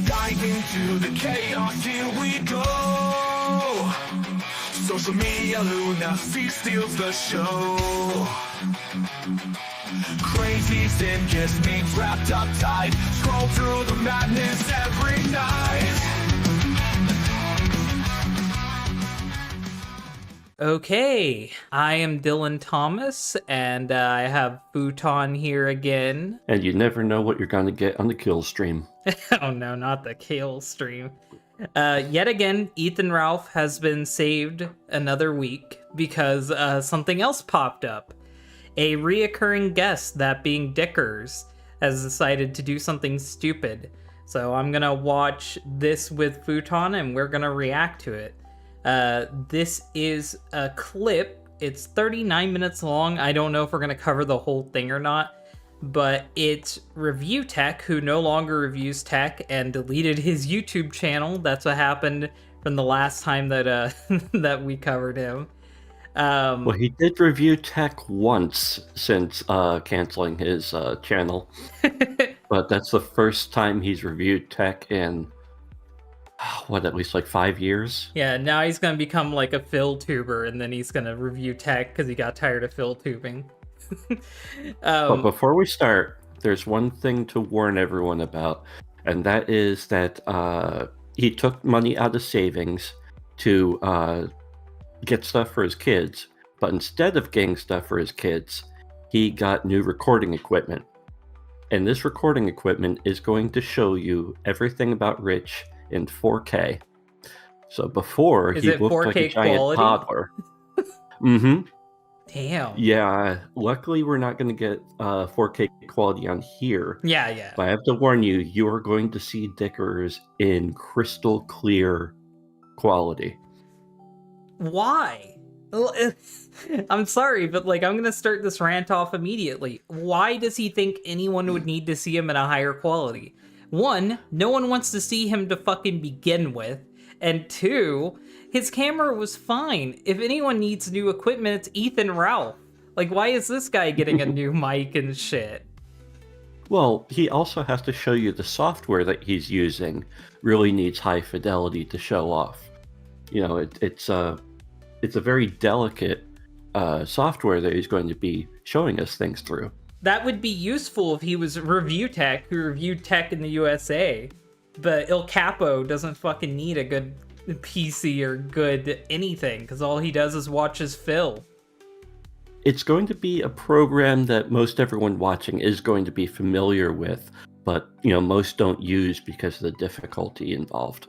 Dive into the chaos, here we go. Social media lunacy steals the show. Crazy sin just means wrapped up tight. Scroll through the madness every night. Okay, I am Dylan Thomas, and I have Futon here again. And you never know what you're going to get on the kill stream. Oh no, not the kill stream. Yet again, Ethan Ralph has been saved another week because something else popped up. A reoccurring guest, that being Dickers, has decided to do something stupid. So I'm gonna watch this with Futon and we're gonna react to it. This is a clip. It's 39 minutes long. I don't know if we're going to cover the whole thing or not, but it's Review Tech, who no longer reviews tech and deleted his YouTube channel. That's what happened from the last time that that we covered him. Well, he did review tech once since canceling his channel, but that's the first time he's reviewed tech in at least like 5 years? Yeah, now he's gonna become like a Phil tuber, and then he's gonna review tech because he got tired of Phil tubing. But before we start, there's one thing to warn everyone about, and that is that he took money out of savings to get stuff for his kids, but instead of getting stuff for his kids, he got new recording equipment. And this recording equipment is going to show you everything about Rich in 4K. So before, he looked like a giant quality? Toddler. Mm-hmm. Damn. Yeah, luckily we're not going to get 4K quality on here. Yeah. But I have to warn you, you are going to see Dickers in crystal clear quality. Why? I'm sorry, but like, I'm going to start this rant off immediately. Why does he think anyone would need to see him in a higher quality? One, no one wants to see him to fucking begin with. And two, his camera was fine. If anyone needs new equipment, it's Ethan Ralph. Like, why is this guy getting a new mic and shit? Well, he also has to show you the software that he's using really needs high fidelity to show off. You know, it's a very delicate software that he's going to be showing us things through. That would be useful if he was Review Tech, who reviewed tech in the USA. But Il Capo doesn't fucking need a good PC or good anything, because all he does is watches Phil. It's going to be a program that most everyone watching is going to be familiar with, but, you know, most don't use because of the difficulty involved.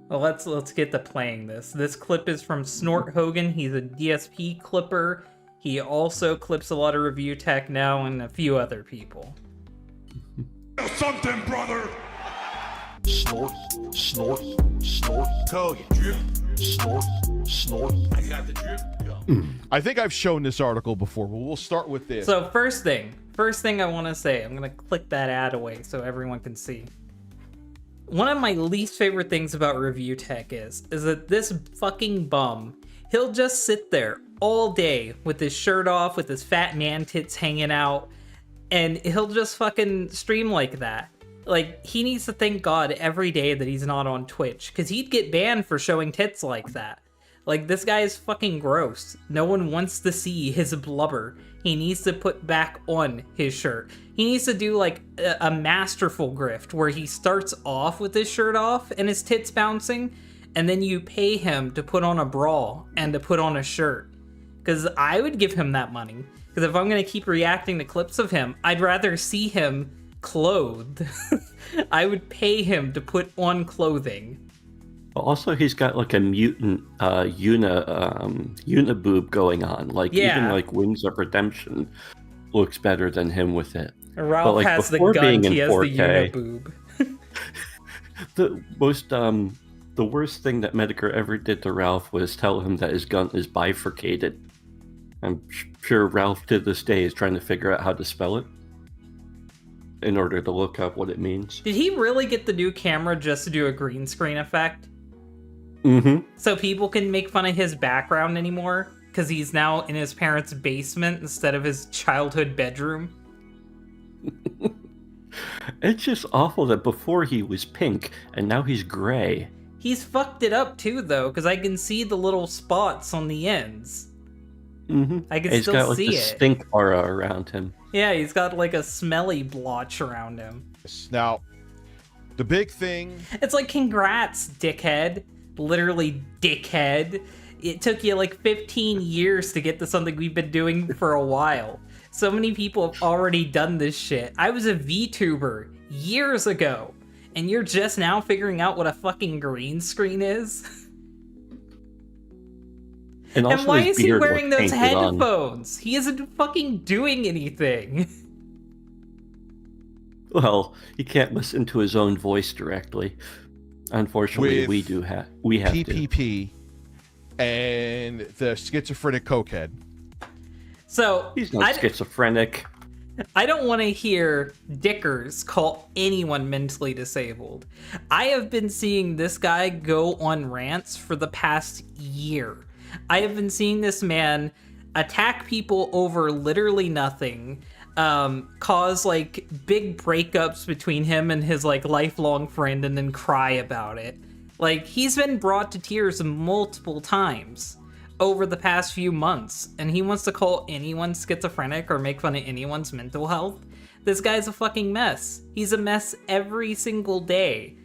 Well, let's get to playing this. This clip is from Snort Hogan. He's a DSP clipper. He also clips a lot of Review Tech now and a few other people. Something, brother! Snort, snort, snort. Hogan, drip. Snort, snort. I got the drip. I think I've shown this article before, but we'll start with this. So first thing I want to say, I'm going to click that ad away so everyone can see. One of my least favorite things about Review Tech is that this fucking bum, he'll just sit there all day with his shirt off, with his fat man tits hanging out, and he'll just fucking stream like that. Like, he needs to thank God every day that he's not on Twitch, because he'd get banned for showing tits like that. Like, this guy is fucking gross. No one wants to see his blubber. He needs to put back on his shirt. He needs to do, like, a masterful grift, where he starts off with his shirt off and his tits bouncing, and then you pay him to put on a bra and to put on a shirt. Because I would give him that money. Because if I'm going to keep reacting to clips of him, I'd rather see him clothed. I would pay him to put on clothing. Also, he's got like a mutant uniboob going on. Like, even like Wings of Redemption looks better than him with it. Ralph but, like, has the before gun, being in he has 4K, the uniboob. The worst thing that Medicare ever did to Ralph was tell him that his gun is bifurcated. I'm sure Ralph to this day is trying to figure out how to spell it in order to look up what it means. Did he really get the new camera just to do a green screen effect? Mm-hmm. So people can make fun of his background anymore? Because he's now in his parents' basement instead of his childhood bedroom? It's just awful that before he was pink and now he's gray. He's fucked it up too, though, because I can see the little spots on the ends. Mm-hmm. I can He's still got like see the it. stink aura around him. Yeah, he's got like a smelly blotch around him. Now, the big thing. It's like, congrats, dickhead. Literally, dickhead. It took you like 15 years to get to something we've been doing for a while. So many people have already done this shit. I was a VTuber years ago, and you're just now figuring out what a fucking green screen is? And why is he wearing those headphones? He isn't fucking doing anything. Well, he can't listen to his own voice directly. Unfortunately, we have PPP and the schizophrenic cokehead. So he's not schizophrenic. I don't want to hear Dickers call anyone mentally disabled. I have been seeing this guy go on rants for the past year. I have been seeing this man attack people over literally nothing, cause like big breakups between him and his like lifelong friend, and then cry about it. Like, he's been brought to tears multiple times over the past few months, and he wants to call anyone schizophrenic or make fun of anyone's mental health. This guy's a fucking mess. He's a mess every single day.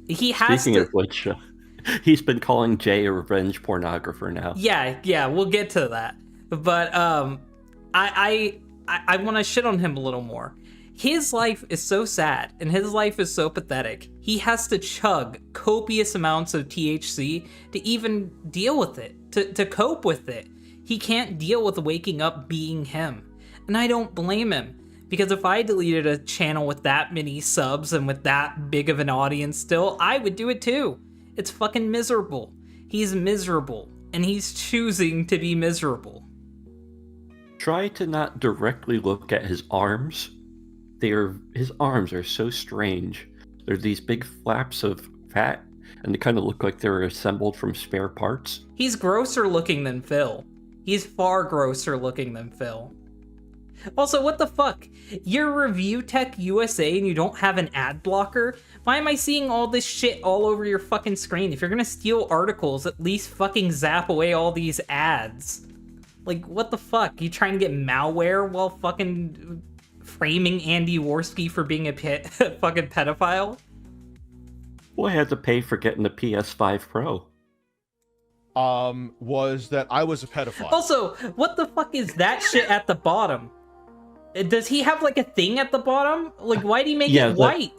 He has Speaking of which, he's been calling Jay a revenge pornographer now. Yeah, we'll get to that. But I want to shit on him a little more. His life is so sad, and his life is so pathetic. He has to chug copious amounts of THC to even deal with it, to cope with it. He can't deal with waking up being him. And I don't blame him, because if I deleted a channel with that many subs and with that big of an audience still, I would do it too. It's fucking miserable. He's miserable, and he's choosing to be miserable. Try to not directly look at his arms. His arms are so strange. They're these big flaps of fat, and they kind of look like they're assembled from spare parts. He's grosser looking than Phil. He's far grosser looking than Phil. Also, what the fuck? You're Review Tech USA and you don't have an ad blocker? Why am I seeing all this shit all over your fucking screen? If you're gonna steal articles, at least fucking zap away all these ads. Like, what the fuck? You trying to get malware while fucking framing Andy Warski for being a fucking pedophile? Well, I had to pay for getting the PS5 Pro. Was that I was a pedophile. Also, what the fuck is that shit at the bottom? Does he have like a thing at the bottom? Like, why'd he make it white?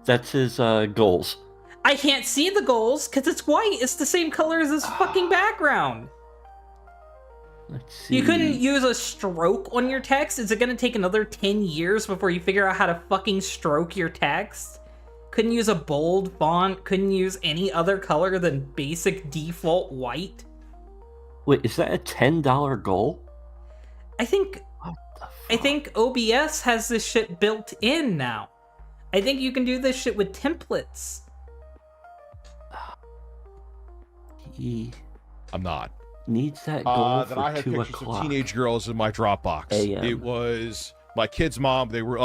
That's his goals. I can't see the goals because it's white. It's the same color as his fucking background. Let's see. You couldn't use a stroke on your text? Is it gonna take another 10 years before you figure out how to fucking stroke your text? Couldn't use a bold font? Couldn't use any other color than basic default white? Wait, is that a $10 goal? I think OBS has this shit built in now. I think you can do this shit with templates. I'm not. Needs that goal that for I had 2 pictures o'clock. of teenage girls in my Dropbox. It was my kid's mom. They were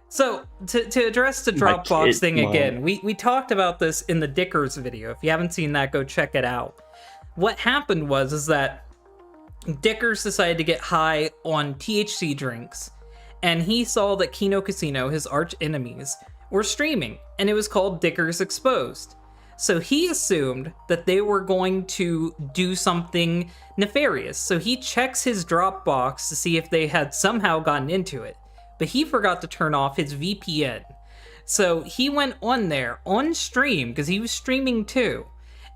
So, to address the Dropbox thing again, we talked about this in the Dickers video. If you haven't seen that, go check it out. What happened was that Dickers decided to get high on THC drinks, and he saw that Kino Casino, his arch enemies, were streaming, and it was called Dickers Exposed. So he assumed that they were going to do something nefarious. So he checks his Dropbox to see if they had somehow gotten into it. But he forgot to turn off his VPN. So he went on there, on stream, because he was streaming too.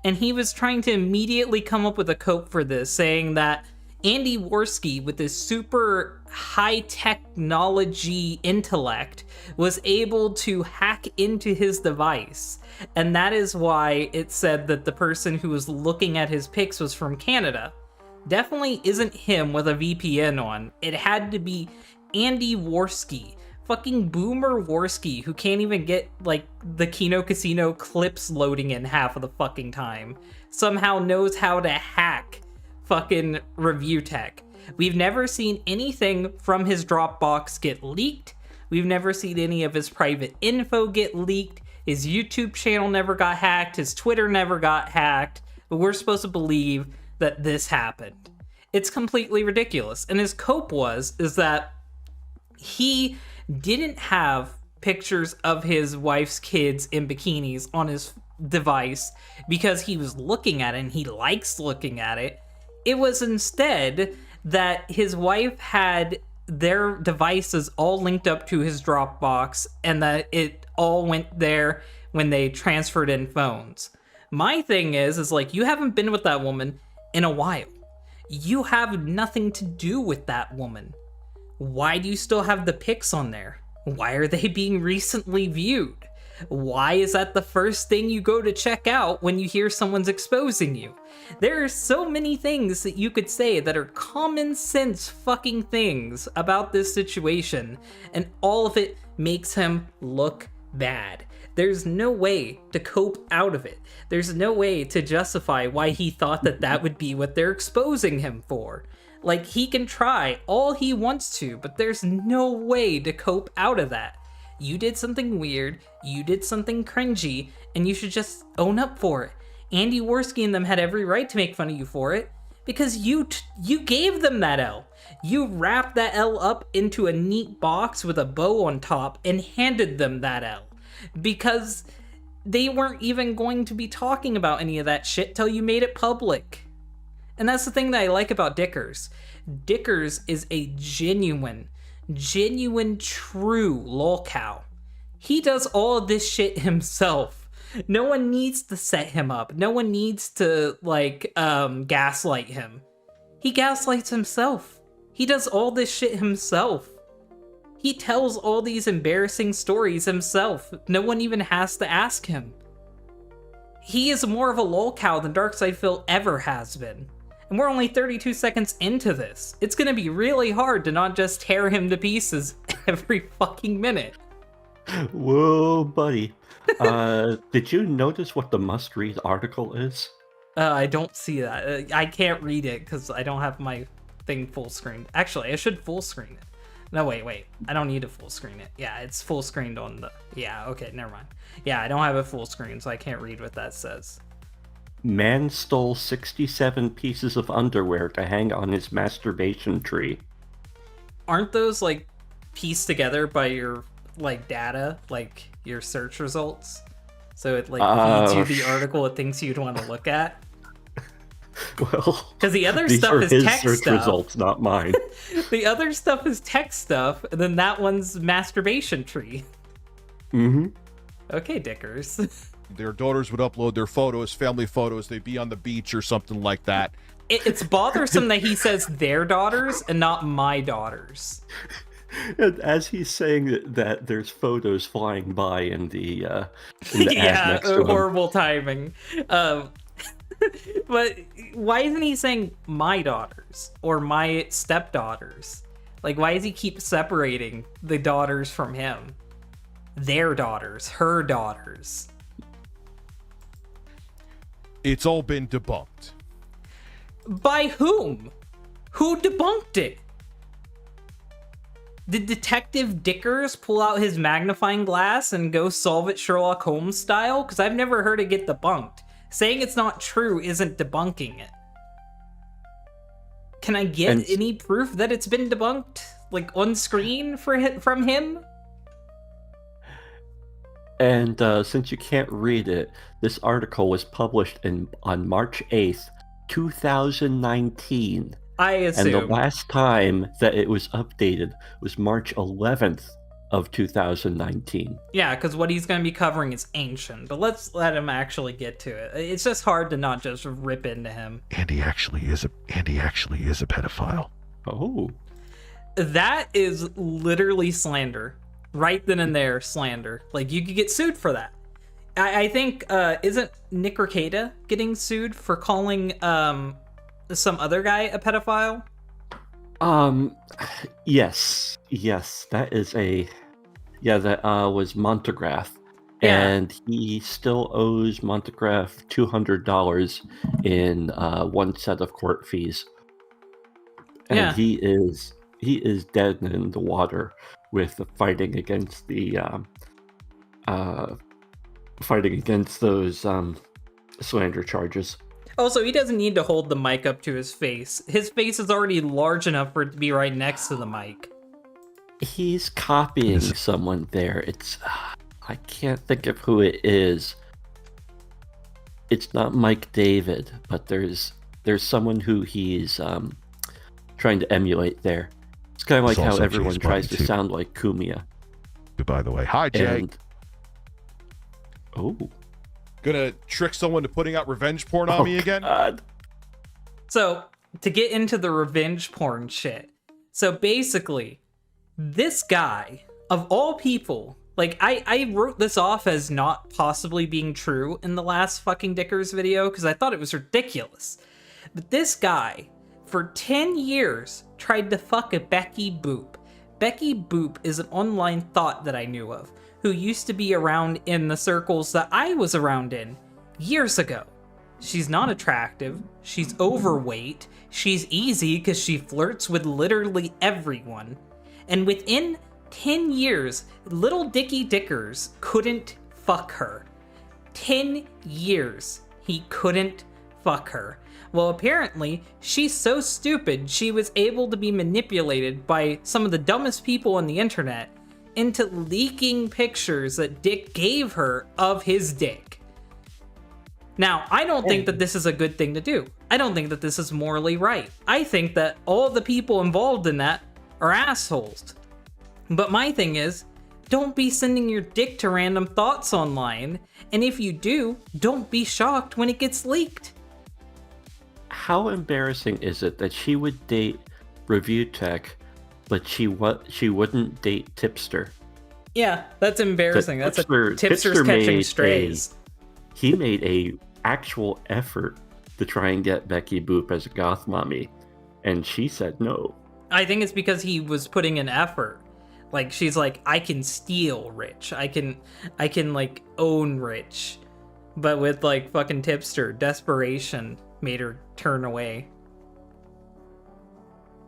And he was trying to immediately come up with a cope for this, saying that Andy Warski, with his super high technology intellect, was able to hack into his device. And that is why it said that the person who was looking at his pics was from Canada. Definitely isn't him with a VPN on. It had to be Andy Warski. Fucking Boomer Warski, who can't even get, like, the Kino Casino clips loading in half of the fucking time. Somehow knows how to hack fucking Review Tech. We've never seen anything from his Dropbox get leaked. We've never seen any of his private info get leaked. His YouTube channel never got hacked. His Twitter never got hacked. But we're supposed to believe that this happened. It's completely ridiculous. And his cope is that he didn't have pictures of his wife's kids in bikinis on his device because he was looking at it and he likes looking at it. It was instead that his wife had their devices all linked up to his Dropbox and that it all went there when they transferred in phones. My thing is like, you haven't been with that woman in a while. You have nothing to do with that woman. Why do you still have the pics on there? Why are they being recently viewed? Why is that the first thing you go to check out when you hear someone's exposing you? There are so many things that you could say that are common sense fucking things about this situation, and all of it makes him look bad. There's no way to cope out of it. There's no way to justify why he thought that that would be what they're exposing him for. Like, he can try all he wants to, but there's no way to cope out of that. You did something weird, you did something cringy, and you should just own up for it. Andy Warski and them had every right to make fun of you for it, because you gave them that L. You wrapped that L up into a neat box with a bow on top and handed them that L. Because they weren't even going to be talking about any of that shit till you made it public. And that's the thing that I like about Dickers. Dickers is a genuine, true lolcow. He does all of this shit himself. No one needs to set him up. No one needs to, gaslight him. He gaslights himself. He does all this shit himself. He tells all these embarrassing stories himself. No one even has to ask him. He is more of a lolcow than Darkside Phil ever has been. And we're only 32 seconds into this. It's gonna be really hard to not just tear him to pieces every fucking minute. Whoa, buddy. Did you notice what the must-read article is? I don't see that. I can't read it because I don't have my thing full screened. Actually, I should full screen it. No, wait. I don't need to full screen it. Yeah, it's full screened on the... Yeah, okay, never mind. Yeah, I don't have it full screen, so I can't read what that says. Man stole 67 pieces of underwear to hang on his masturbation tree. Aren't those, pieced together by your, data? Your search results? So it, feeds you the article it thinks you'd want to look at? Well, because the other stuff is text search stuff. Results, not mine. The other stuff is text stuff, and then that one's masturbation tree. Mm-hmm. Okay, Dickers. Their daughters would upload their photos, family photos. They'd be on the beach or something like that. It's bothersome that he says their daughters and not my daughters. And as he's saying that there's photos flying by in the ad next to him. Horrible timing. But why isn't he saying my daughters or my stepdaughters? Why does he keep separating the daughters from him? Their daughters, her daughters. It's all been debunked. By whom? Who debunked it? Did Detective Dickers pull out his magnifying glass and go solve it Sherlock Holmes style? Because I've never heard it get debunked. Saying it's not true isn't debunking it. Can I get any proof that it's been debunked? On screen from him? And since you can't read it, this article was published on March 8th, 2019. I assume. And the last time that it was updated was March 11th of 2019. Yeah, because what he's going to be covering is ancient, but let's let him actually get to it. It's just hard to not just rip into him. Andy actually is a pedophile. Oh. That is literally slander. Right then and there, slander. You could get sued for that. I think, isn't Nick Rekieta getting sued for calling some other guy a pedophile? Yes, that is that was Montegraph, yeah. And he still owes Montegraph $200 in one set of court fees. and he is dead in the water with fighting against those slander charges. Also, he doesn't need to hold the mic up to his face. His face is already large enough for it to be right next to the mic. He's copying someone there. It's I can't think of who it is. It's not Mike David, but there's someone who he's trying to emulate there. It's kind of like how everyone tries to sound like Kumia. By the way, hi Jay. Gonna trick someone to putting out revenge porn on me again? God. So, to get into the revenge porn shit. So basically, this guy, of all people, like, I wrote this off as not possibly being true in the last fucking Dickers video, because I thought it was ridiculous. But this guy, for 10 years, tried to fuck a Becky Boop. Becky Boop is an online thought that I knew of, who used to be around in the circles that I was around in years ago. She's not attractive, she's overweight, she's easy because she flirts with literally everyone. And within 10 years, little Dickie Dickers couldn't fuck her. 10 years, he couldn't fuck her. Well, apparently, she's so stupid, she was able to be manipulated by some of the dumbest people on the internet into leaking pictures that Dick gave her of his dick. Now, I don't think that this is a good thing to do. I don't think that this is morally right. I think that all the people involved in that are assholes. But my thing is, don't be sending your dick to random thoughts online, and if you do, don't be shocked when it gets leaked. How embarrassing is it that she would date Review Tech, but she wouldn't date Tipster? Yeah, that's embarrassing. That's Tipster's catching strays. He made a actual effort to try and get Becky Boop as a goth mommy, and she said no. I think it's because he was putting an effort. Like, she's like, I can steal Rich. I can like own Rich. But with like fucking Tipster, desperation made her turn away.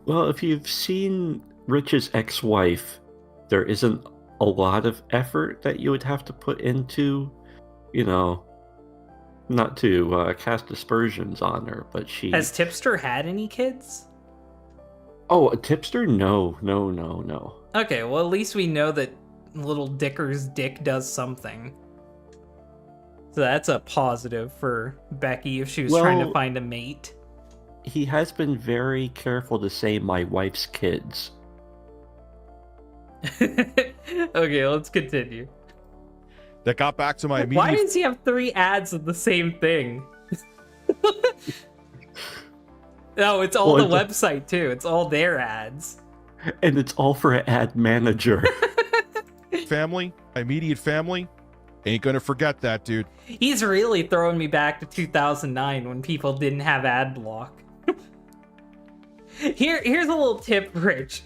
Well, if you've seen Rich's ex-wife, there isn't a lot of effort that you would have to put into, not to cast aspersions on her, but she... Has Tipster had any kids? Oh, a Tipster? No. Okay, well, at least we know that little Dicker's dick does something. So that's a positive for Becky if she was trying to find a mate. He has been very careful to say my wife's kids. Okay, let's continue. That got back to my immediate... Why does he have 3 ads of the same thing? No, it's all the website too. It's all their ads. And it's all for an ad manager. Family, my immediate family, ain't gonna forget that, dude. He's really throwing me back to 2009 when people didn't have ad block. Here's a little tip, Rich.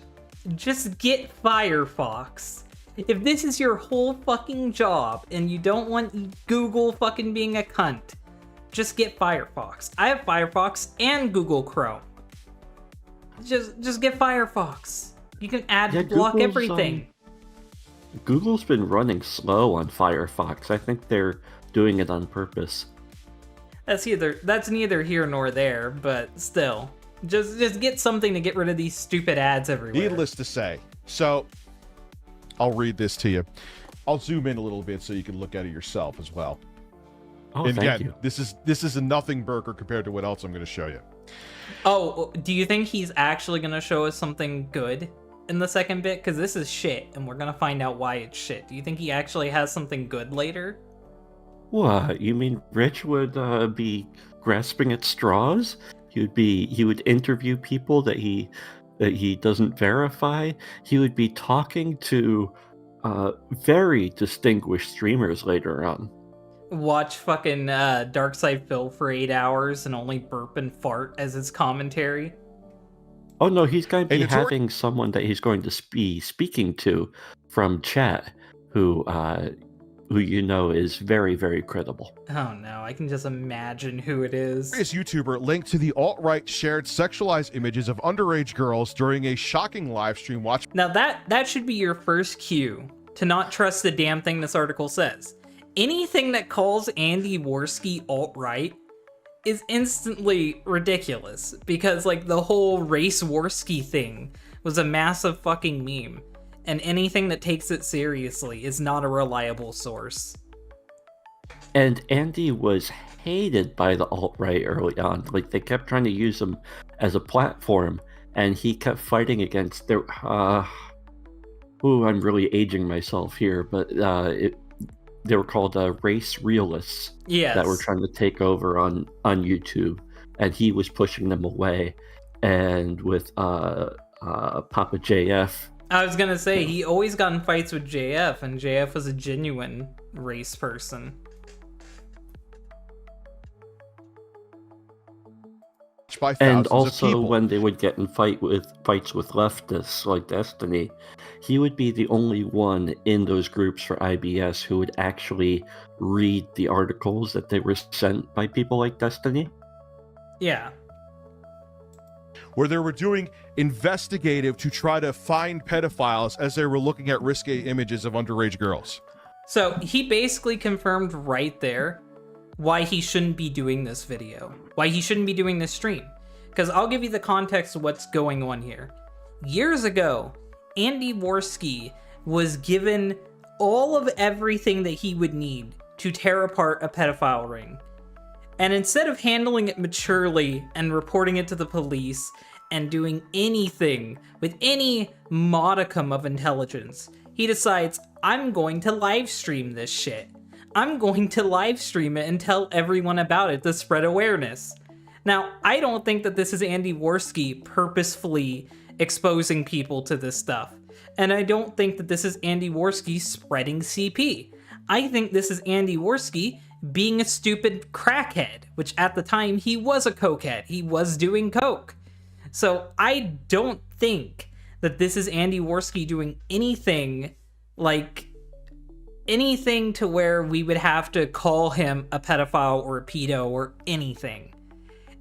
Just get Firefox. If this is your whole fucking job and you don't want Google fucking being a cunt, just get Firefox. I have Firefox and Google Chrome. Just get Firefox. You can ad block everything. Google's been running slow on Firefox. I think they're doing it on purpose. That's neither here nor there, but still. Just get something to get rid of these stupid ads everywhere. Needless to say. So, I'll read this to you. I'll zoom in a little bit so you can look at it yourself as well. Oh, and thank again, you. This is a nothing burger compared to what else I'm going to show you. Oh, do you think he's actually going to show us something good in the second bit? Because this is shit, and we're going to find out why it's shit. Do you think he actually has something good later? What? You mean Rich would be grasping at straws? He would interview people that he doesn't verify. He would be talking to very distinguished streamers later on. Watch fucking Darkside Phil for 8 hours and only burp and fart as his commentary. Oh no, he's going to be having someone that he's going to be speaking to from chat who who you know is very, very credible. Oh no, I can just imagine who it is. This YouTuber linked to the alt-right shared sexualized images of underage girls during a shocking live stream watch. Now that should be your first cue to not trust the damn thing this article says. Anything that calls Andy Warski alt-right is instantly ridiculous, because like the whole race Warski thing was a massive fucking meme, and anything that takes it seriously is not a reliable source. And Andy was hated by the alt-right early on. Like, they kept trying to use him as a platform, and he kept fighting against their I'm really aging myself here, but they were called race realists. Yes. That were trying to take over on YouTube, and he was pushing them away. And with Papa JF, I was gonna say, he always got in fights with JF, and JF was a genuine race person. By and thousands also of people. when they would get in fights with leftists like Destiny, he would be the only one in those groups for IBS who would actually read the articles that they were sent by people like Destiny. Yeah. Where they were doing investigative to try to find pedophiles as they were looking at risque images of underage girls. So he basically confirmed right there why he shouldn't be doing this video, why he shouldn't be doing this stream. Because I'll give you the context of what's going on here. Years ago, Andy Warski was given all of everything that he would need to tear apart a pedophile ring. And instead of handling it maturely and reporting it to the police and doing anything with any modicum of intelligence, he decides, I'm going to live stream this shit. I'm going to live stream it and tell everyone about it to spread awareness. Now, I don't think that this is Andy Warski purposefully exposing people to this stuff. And I don't think that this is Andy Warski spreading CP. I think this is Andy Warski being a stupid crackhead, which at the time he was a cokehead. He was doing coke. So I don't think that this is Andy Warski doing anything to where we would have to call him a pedophile or a pedo or anything.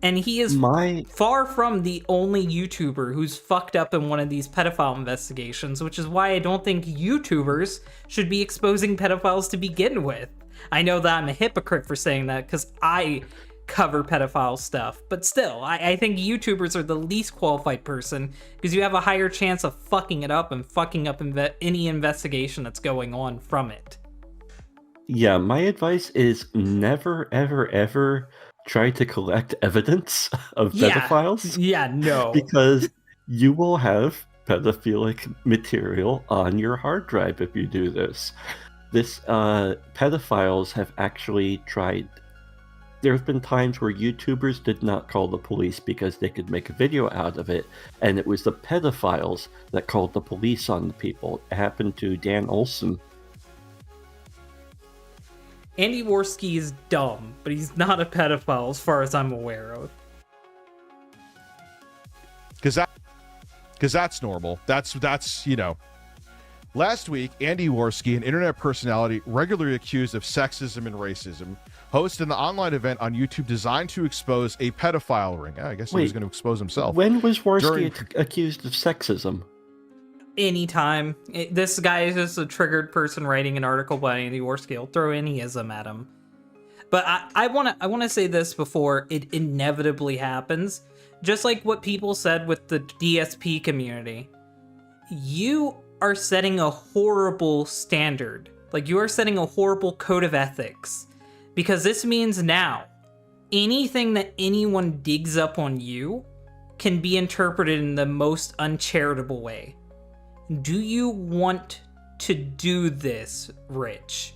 And he is far from the only YouTuber who's fucked up in one of these pedophile investigations, which is why I don't think YouTubers should be exposing pedophiles to begin with. I know that I'm a hypocrite for saying that because I cover pedophile stuff, but still, I think YouTubers are the least qualified person because you have a higher chance of fucking it up and fucking up any investigation that's going on from it. Yeah, my advice is never, ever, ever try to collect evidence of pedophiles. Yeah, no. Because you will have pedophilic material on your hard drive if you do this. Pedophiles have actually tried. There have been times where YouTubers did not call the police because they could make a video out of it, and it was the pedophiles that called the police on the people. It happened to Dan Olson. Andy Warski is dumb, but he's not a pedophile as far as I'm aware of. Because that's normal. That's you know. Last week, Andy Warski, an internet personality regularly accused of sexism and racism, hosted an online event on YouTube designed to expose a pedophile ring. I guess he was going to expose himself. When was Warski accused of sexism? Anytime. This guy is just a triggered person writing an article about Andy Warski. He'll throw anyism at him. But I want to say this before it inevitably happens. Just like what people said with the DSP community. You are setting a horrible standard. Like, you are setting a horrible code of ethics. Because this means now, anything that anyone digs up on you can be interpreted in the most uncharitable way. Do you want to do this, Rich?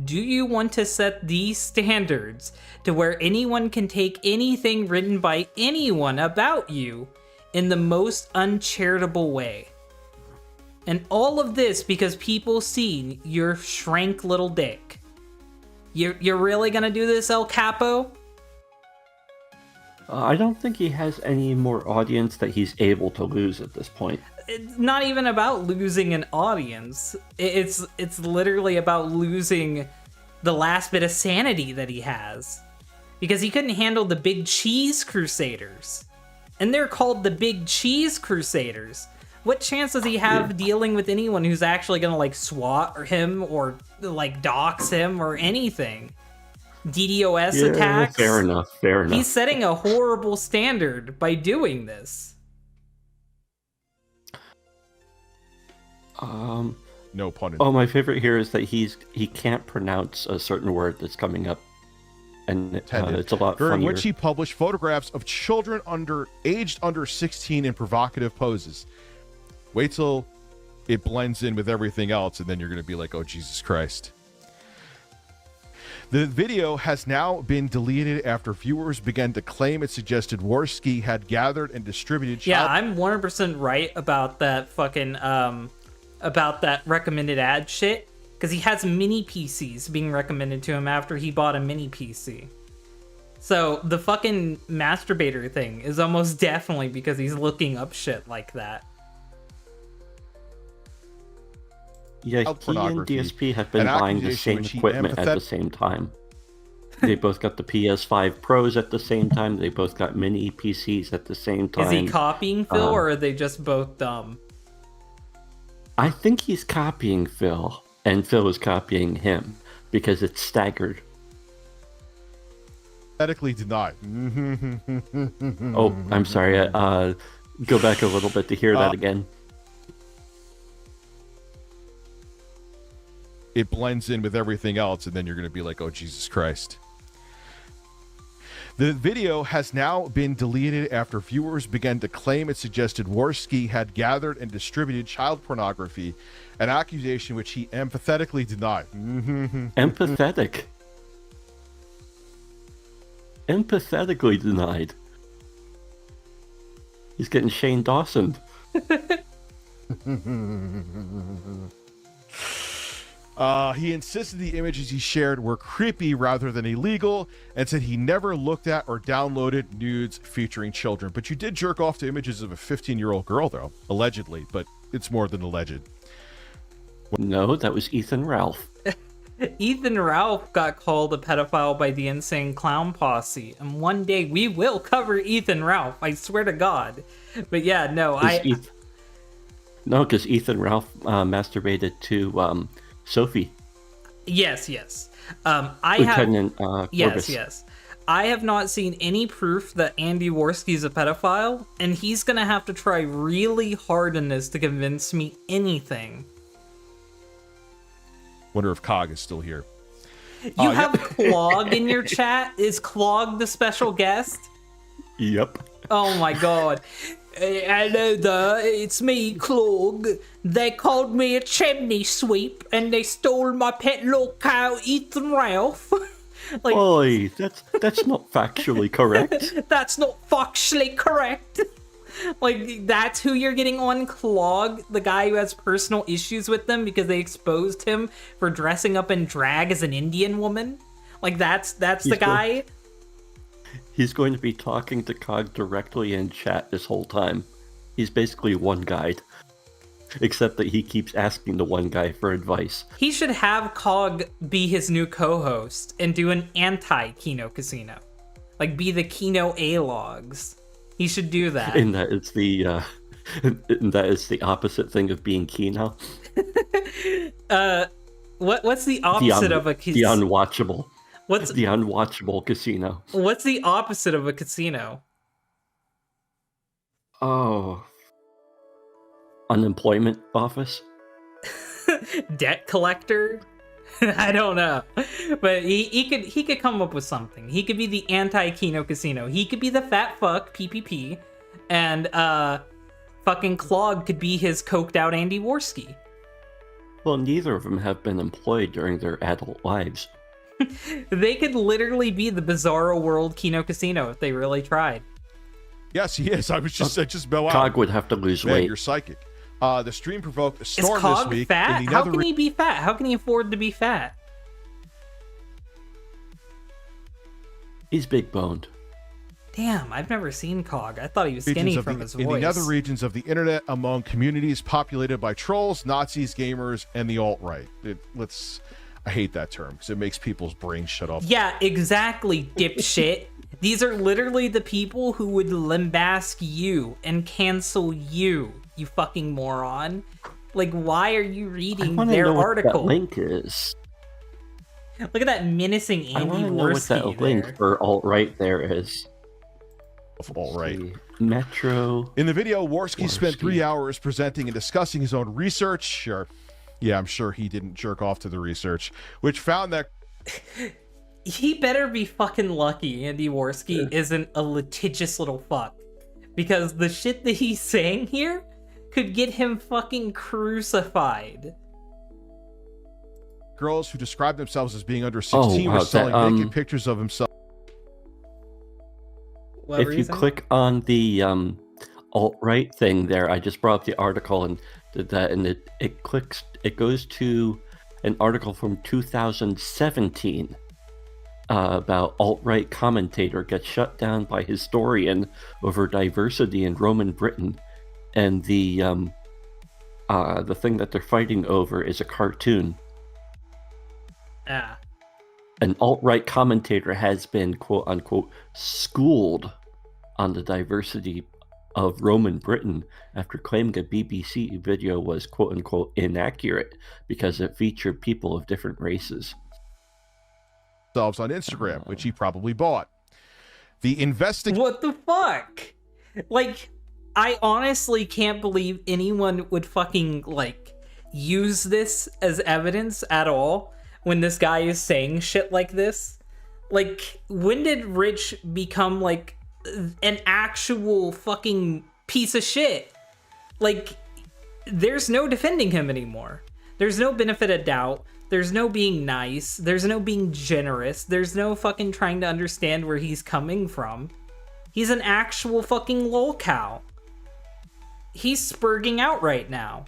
Do you want to set these standards to where anyone can take anything written by anyone about you in the most uncharitable way? And all of this because people see your shrank little dick. You're really gonna do this, El Capo? I don't think he has any more audience that he's able to lose at this point. It's not even about losing an audience. It's literally about losing the last bit of sanity that he has. Because he couldn't handle the Big Cheese Crusaders. And they're called the Big Cheese Crusaders. What chance does he have dealing with anyone who's actually gonna, like, swat him or, like, dox him or anything? DDoS attacks? Fair enough. He's setting a horrible standard by doing this. No pun intended. Oh, my favorite here is that he can't pronounce a certain word that's coming up, and it's a lot during funnier. which he published photographs of children aged under 16 in provocative poses. Wait till it blends in with everything else, and then you're going to be like, oh, Jesus Christ. The video has now been deleted after viewers began to claim it suggested Warski had gathered and distributed Yeah, I'm 100% right about that fucking, about that recommended ad shit. Because he has mini PCs being recommended to him after he bought a mini PC. So the fucking masturbator thing is almost definitely because he's looking up shit like that. Yeah, he and DSP have been buying the same equipment at the same time. They both got the PS5 Pros at the same time. They both got mini PCs at the same time. Is he copying Phil, or are they just both dumb? I think he's copying Phil, and Phil is copying him, because it's staggered. Medically denied. Oh, I'm sorry. Go back a little bit to hear that again. It blends in with everything else, and then you're going to be like, oh, Jesus Christ. The video has now been deleted after viewers began to claim it suggested Warski had gathered and distributed child pornography, an accusation which he emphatically denied. Empathetic. Empathetically denied. He's getting Shane Dawson. He insisted the images he shared were creepy rather than illegal, and said he never looked at or downloaded nudes featuring children. But you did jerk off to images of a 15-year-old girl, though, allegedly, but it's more than alleged. No, that was Ethan Ralph. Ethan Ralph got called a pedophile by the Insane Clown Posse, and one day we will cover Ethan Ralph, I swear to God. But yeah, no, No, because Ethan Ralph masturbated to Sophie. Yes. Lieutenant Corbus. Yes. I have not seen any proof that Andy Warski's a pedophile, and he's gonna have to try really hard in this to convince me anything. Wonder if Cog is still here. You have Clog in your chat? Is Clog the special guest? Yep. Oh my God. Hello there, it's me, Clog. They called me a chimney sweep, and they stole my pet little cow, Ethan Ralph. Like, Oi, that's not factually correct. That's not factually correct. Like, that's who you're getting on, Clog, the guy who has personal issues with them because they exposed him for dressing up in drag as an Indian woman? Like, that's the guy? He's going to be talking to Cog directly in chat this whole time. He's basically one guide. Except that he keeps asking the one guy for advice. He should have Cog be his new co-host and do an anti-Kino Casino. Like, be the Kino A-Logs. He should do that. And that is the opposite thing of being Kino. What's the opposite of a casino? The unwatchable. What's the unwatchable casino? What's the opposite of a casino? Oh. Unemployment office? Debt collector? I don't know. But he could come up with something. He could be the anti-Kino Casino. He could be the fat fuck, PPP, and fucking Clog could be his coked out Andy Warski. Well, neither of them have been employed during their adult lives. They could literally be the Bizarro World Kino Casino if they really tried. Yes, he is. I just bow out. Cog would have to lose weight. You're psychic. The stream provoked a storm Is Cog this week. fat? How can he be fat? How can he afford to be fat? He's big boned. Damn, I've never seen Cog. I thought he was skinny from his voice. In the other regions of the internet, among communities populated by trolls, Nazis, gamers, and the alt-right. I hate that term because it makes people's brains shut off. Yeah, exactly, dipshit. These are literally the people who would lambast you and cancel you, you fucking moron. Like, why are you reading their article? What that link is. Look at that menacing Andy I want to know what that link for alt-right there is. Of alt-right. Metro. In the video, Warski spent 3 hours presenting and discussing his own research. Sure. Yeah, I'm sure he didn't jerk off to the research, which found that... He better be fucking lucky Andy Warski isn't a litigious little fuck. Because the shit that he's saying here could get him fucking crucified. Girls who describe themselves as being under 16 were selling naked pictures of himself. If you click on the alt-right thing there, I just brought up the article and did that, and it goes to an article from 2017 about alt-right commentator gets shut down by historian over diversity in Roman Britain, and the thing that they're fighting over is a cartoon. An alt-right commentator has been quote-unquote schooled on the diversity of Roman Britain after claiming a BBC video was quote-unquote inaccurate because it featured people of different races. On Instagram, which he probably bought. What the fuck? Like, I honestly can't believe anyone would fucking, like, use this as evidence at all when this guy is saying shit like this. Like, when did Rich become, like, an actual fucking piece of shit? Like, there's no defending him anymore. There's no benefit of doubt. There's no being nice. There's no being generous. There's no fucking trying to understand where he's coming from. He's an actual fucking lolcow. He's spurging out right now.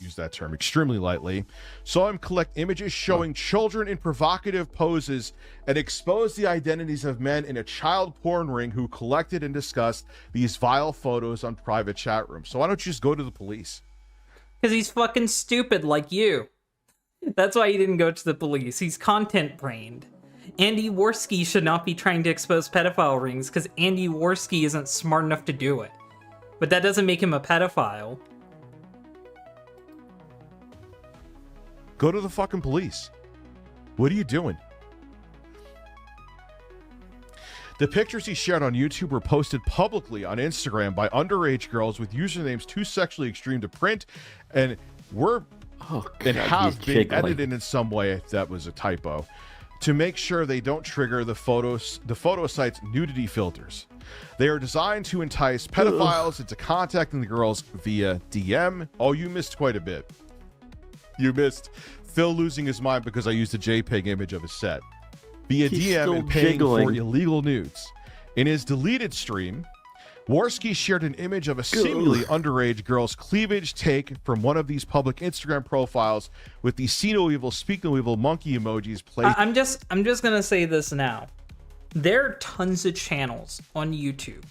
Use that term extremely lightly, saw him collect images showing children in provocative poses and expose the identities of men in a child porn ring who collected and discussed these vile photos on private chat rooms. So why don't you just go to the police? Because he's fucking stupid like you. That's why he didn't go to the police. He's content brained. Andy Warski should not be trying to expose pedophile rings because Andy Warski isn't smart enough to do it. But that doesn't make him a pedophile. Go to the fucking police. What are you doing? The pictures he shared on YouTube were posted publicly on Instagram by underage girls with usernames too sexually extreme to print, and have been edited in some way, that was a typo, to make sure they don't trigger the photo site's nudity filters. They are designed to entice pedophiles into contacting the girls via DM. Oh, you missed quite a bit. You missed Phil losing his mind because I used a JPEG image of his set. Via DM and paying for illegal nudes. In his deleted stream, Warski shared an image of a seemingly underage girl's cleavage take from one of these public Instagram profiles with the see no evil, speak no evil monkey emojis played. I'm just gonna say this now. There are tons of channels on YouTube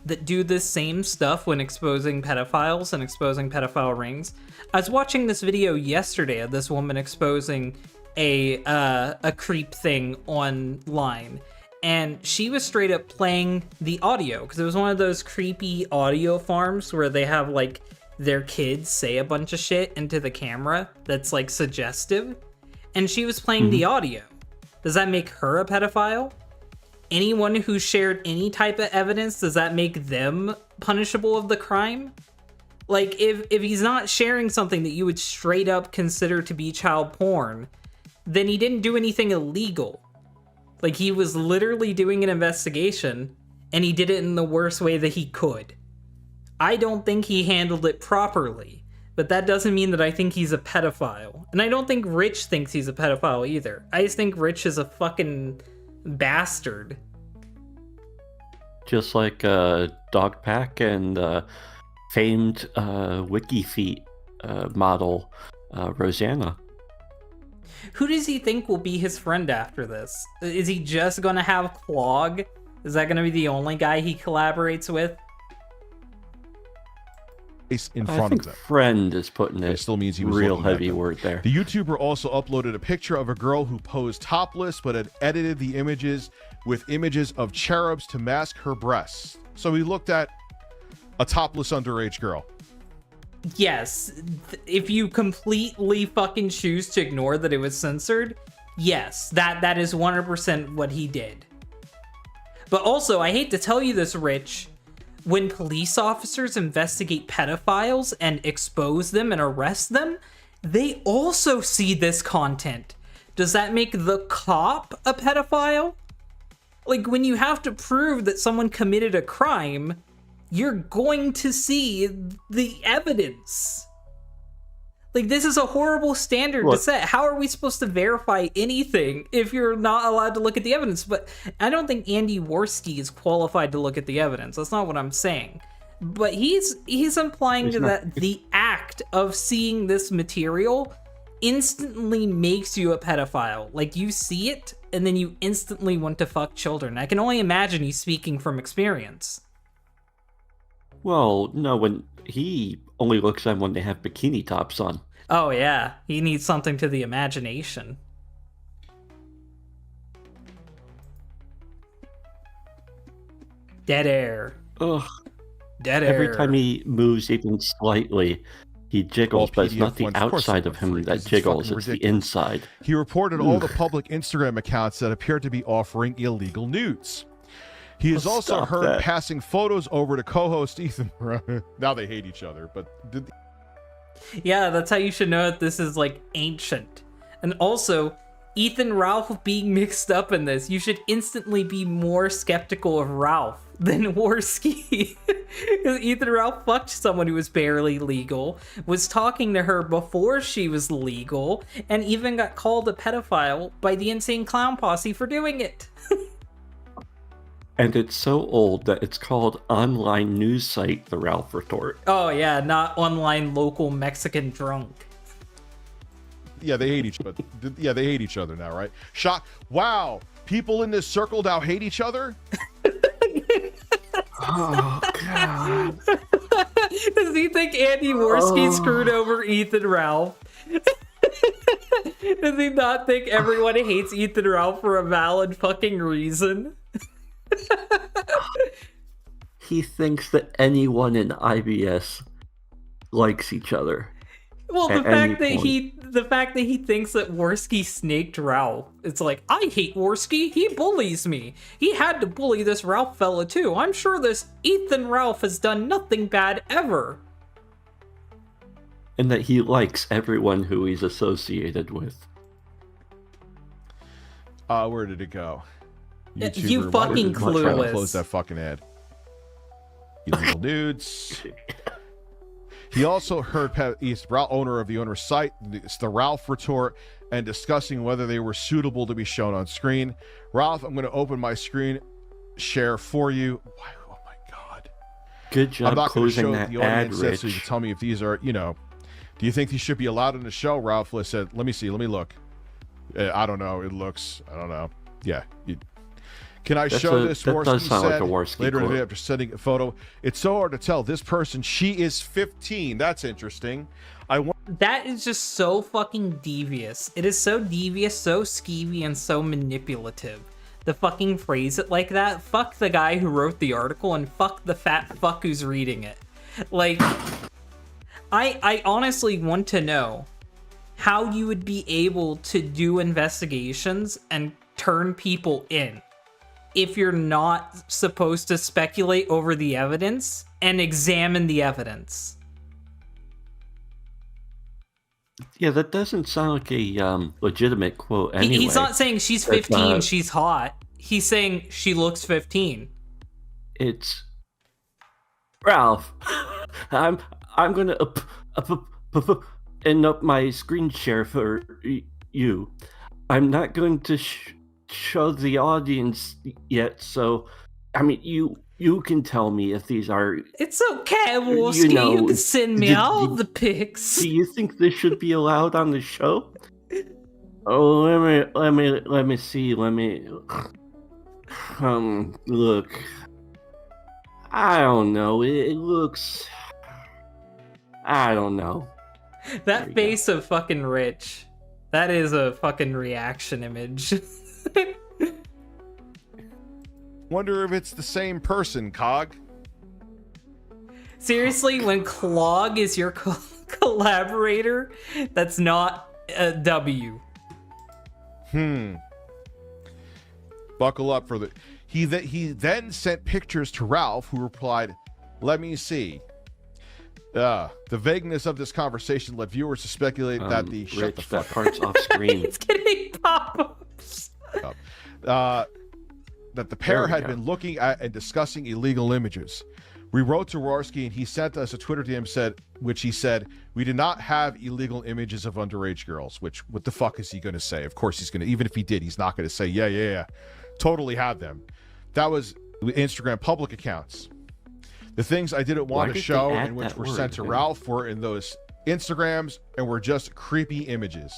that do this same stuff when exposing pedophiles and exposing pedophile rings. I was watching this video yesterday of this woman exposing a creep thing online, and she was straight up playing the audio because it was one of those creepy audio farms where they have like their kids say a bunch of shit into the camera that's like suggestive, and she was playing the audio. Does that make her a pedophile? Anyone who shared any type of evidence, does that make them punishable of the crime? Like, if he's not sharing something that you would straight up consider to be child porn, then he didn't do anything illegal. Like, he was literally doing an investigation, and he did it in the worst way that he could. I don't think he handled it properly, but that doesn't mean that I think he's a pedophile. And I don't think Rich thinks he's a pedophile either. I just think Rich is a fucking bastard. Just like Dogpack and famed WikiFeet model Rosanna. Who does he think will be his friend after this? Is he just gonna have Clog? Is that gonna be the only guy he collaborates with? In I front think of them. friend is putting It it still means he was real looking at heavy them. word there. The YouTuber also uploaded a picture of a girl who posed topless but had edited the images with images of cherubs to mask her breasts. So he looked at a topless underage girl. Yes, if you completely fucking choose to ignore that it was censored, yes, that is 100% what he did. But also, I hate to tell you this, Rich, when police officers investigate pedophiles and expose them and arrest them, they also see this content. Does that make the cop a pedophile? Like, when you have to prove that someone committed a crime, you're going to see the evidence. Like, this is a horrible standard to set. How are we supposed to verify anything if you're not allowed to look at the evidence? But I don't think Andy Warski is qualified to look at the evidence. That's not what I'm saying. But he's implying that the act of seeing this material instantly makes you a pedophile. Like, you see it, and then you instantly want to fuck children. I can only imagine he's speaking from experience. Well, no, when he only looks at them when they have bikini tops on. Oh yeah, he needs something to the imagination. Dead air. Ugh. Dead air. Every time he moves even slightly, he jiggles, but it's not the outside of him that jiggles, it's the inside. He reported all the public Instagram accounts that appeared to be offering illegal nudes. He is also heard passing photos over to co-host Ethan. Now they hate each other, but yeah, that's how you should know that this is like ancient. And also, Ethan Ralph being mixed up in this, you should instantly be more skeptical of Ralph than Warski. Because Ethan Ralph fucked someone who was barely legal, was talking to her before she was legal, and even got called a pedophile by the Insane Clown Posse for doing it. And it's so old that it's called online news site, the Ralph Retort. Oh yeah, not online local Mexican drunk. Yeah, they hate each other. Yeah, they hate each other now, right? Shock! Wow, people in this circle now hate each other. Oh god! Does he think Andy Warski screwed over Ethan Ralph? Does he not think everyone hates Ethan Ralph for a valid fucking reason? He thinks that anyone in IBS likes each other. Well, the fact that he thinks that Warski snaked Ralph, it's like, I hate Warski, he bullies me. He had to bully this Ralph fella too. I'm sure this Ethan Ralph has done nothing bad ever. And that he likes everyone who he's associated with. Where did it go? YouTuber, You fucking clueless. Close that fucking ad. Illegal nudes. He also heard he's owner of the owner's site. It's the Ralph Retort, and discussing whether they were suitable to be shown on screen. Ralph, I'm going to open my screen share for you. Oh my god! Good job. I'm not going to show that the ad, audience Rich. so you can tell me if these are, do you think these should be allowed in the show? Ralph said, let me see, let me look. I don't know. It looks, I don't know. Yeah. Can I show this? That does sound like a Warski Warski later in the quote. day after sending a photo. It's so hard to tell. This person, she is 15. That's interesting. That is just so fucking devious. It is so devious, so skeevy, and so manipulative. To fucking phrase it like that, fuck the guy who wrote the article and fuck the fat fuck who's reading it. Like, I honestly want to know how you would be able to do investigations and turn people in if you're not supposed to speculate over the evidence and examine the evidence. Yeah, that doesn't sound like a legitimate quote anyway. He's not saying she's 15, she's hot. He's saying she looks 15. It's Ralph. I'm gonna end up my screen share for you. I'm not going to show the audience yet, so I mean, you can tell me if these are. It's okay, Warski. You can send me all the pics. Do you think this should be allowed on the show? Oh, let me see. Look. I don't know. It looks. I don't know. That face of fucking Rich. That is a fucking reaction image. Wonder if it's the same person, Cog. Seriously, when Clog is your collaborator, that's not a W. Buckle up for the. He then sent pictures to Ralph, who replied, "Let me see." The vagueness of this conversation led viewers to speculate that the shut the fuck that part's off screen. It's getting pop-ups. That the pair had been looking at and discussing illegal images. We wrote to Warski and he sent us a Twitter DM which he said, "We did not have illegal images of underage girls," which, what the fuck is he going to say? Of course he's going to, even if he did, he's not going to say, yeah, totally have them. That was Instagram public accounts. The things I didn't want to show and which were sent to Ralph were in those Instagrams and were just creepy images.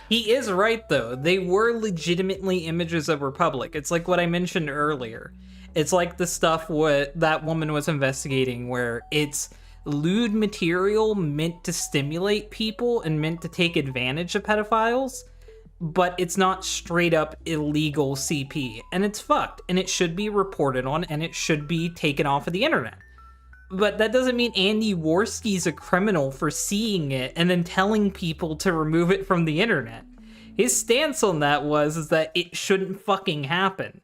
He is right, though. They were legitimately images that were public. It's like what I mentioned earlier. It's like the stuff what that woman was investigating, where it's lewd material meant to stimulate people and meant to take advantage of pedophiles, but it's not straight up illegal CP. And it's fucked, and it should be reported on, and it should be taken off of the internet. But that doesn't mean Andy Warski's a criminal for seeing it and then telling people to remove it from the internet. His stance on that is that it shouldn't fucking happen.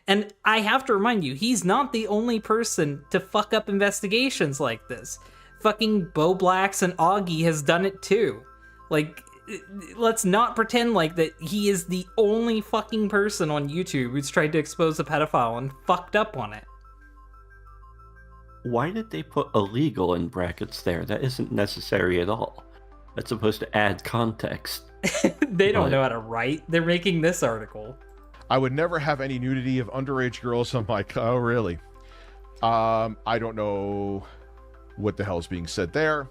And I have to remind you, he's not the only person to fuck up investigations like this. Fucking Bo Blacks and Augie has done it too. Like, let's not pretend like that he is the only fucking person on YouTube who's tried to expose a pedophile and fucked up on it. Why did they put illegal in brackets there? That isn't necessary at all. That's supposed to add context. They don't know how to write. They're making this article. I would never have any nudity of underage girls. I'm like, oh, really? I don't know what the hell's being said there.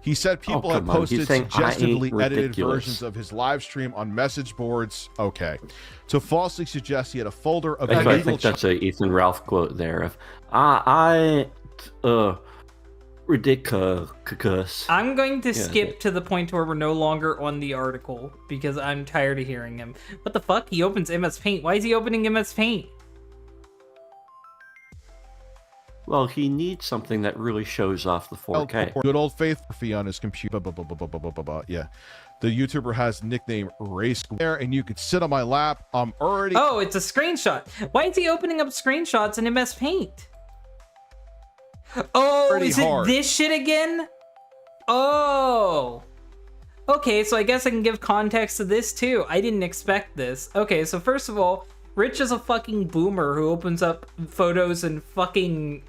He said people had posted suggestively edited versions of his live stream on message boards. Okay. To falsely suggest he had a folder of illegal... I think that's a Ethan Ralph quote there of, ridiculous. I'm going to skip to the point where we're no longer on the article because I'm tired of hearing him. What the fuck? He opens MS Paint. Why is he opening MS Paint? Well, he needs something that really shows off the 4K. Good old faithful on his computer. Yeah. The YouTuber has nickname Race there, and you could sit on my lap. I'm already... Oh, it's a screenshot. Why is he opening up screenshots in MS Paint? Oh, is it this shit again? Oh. Okay, so I guess I can give context to this too. I didn't expect this. Okay, so first of all, Rich is a fucking boomer who opens up photos in fucking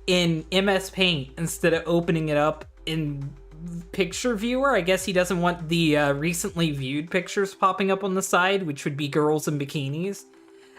in MS Paint instead of opening it up in picture viewer. I guess he doesn't want the recently viewed pictures popping up on the side, which would be girls in bikinis.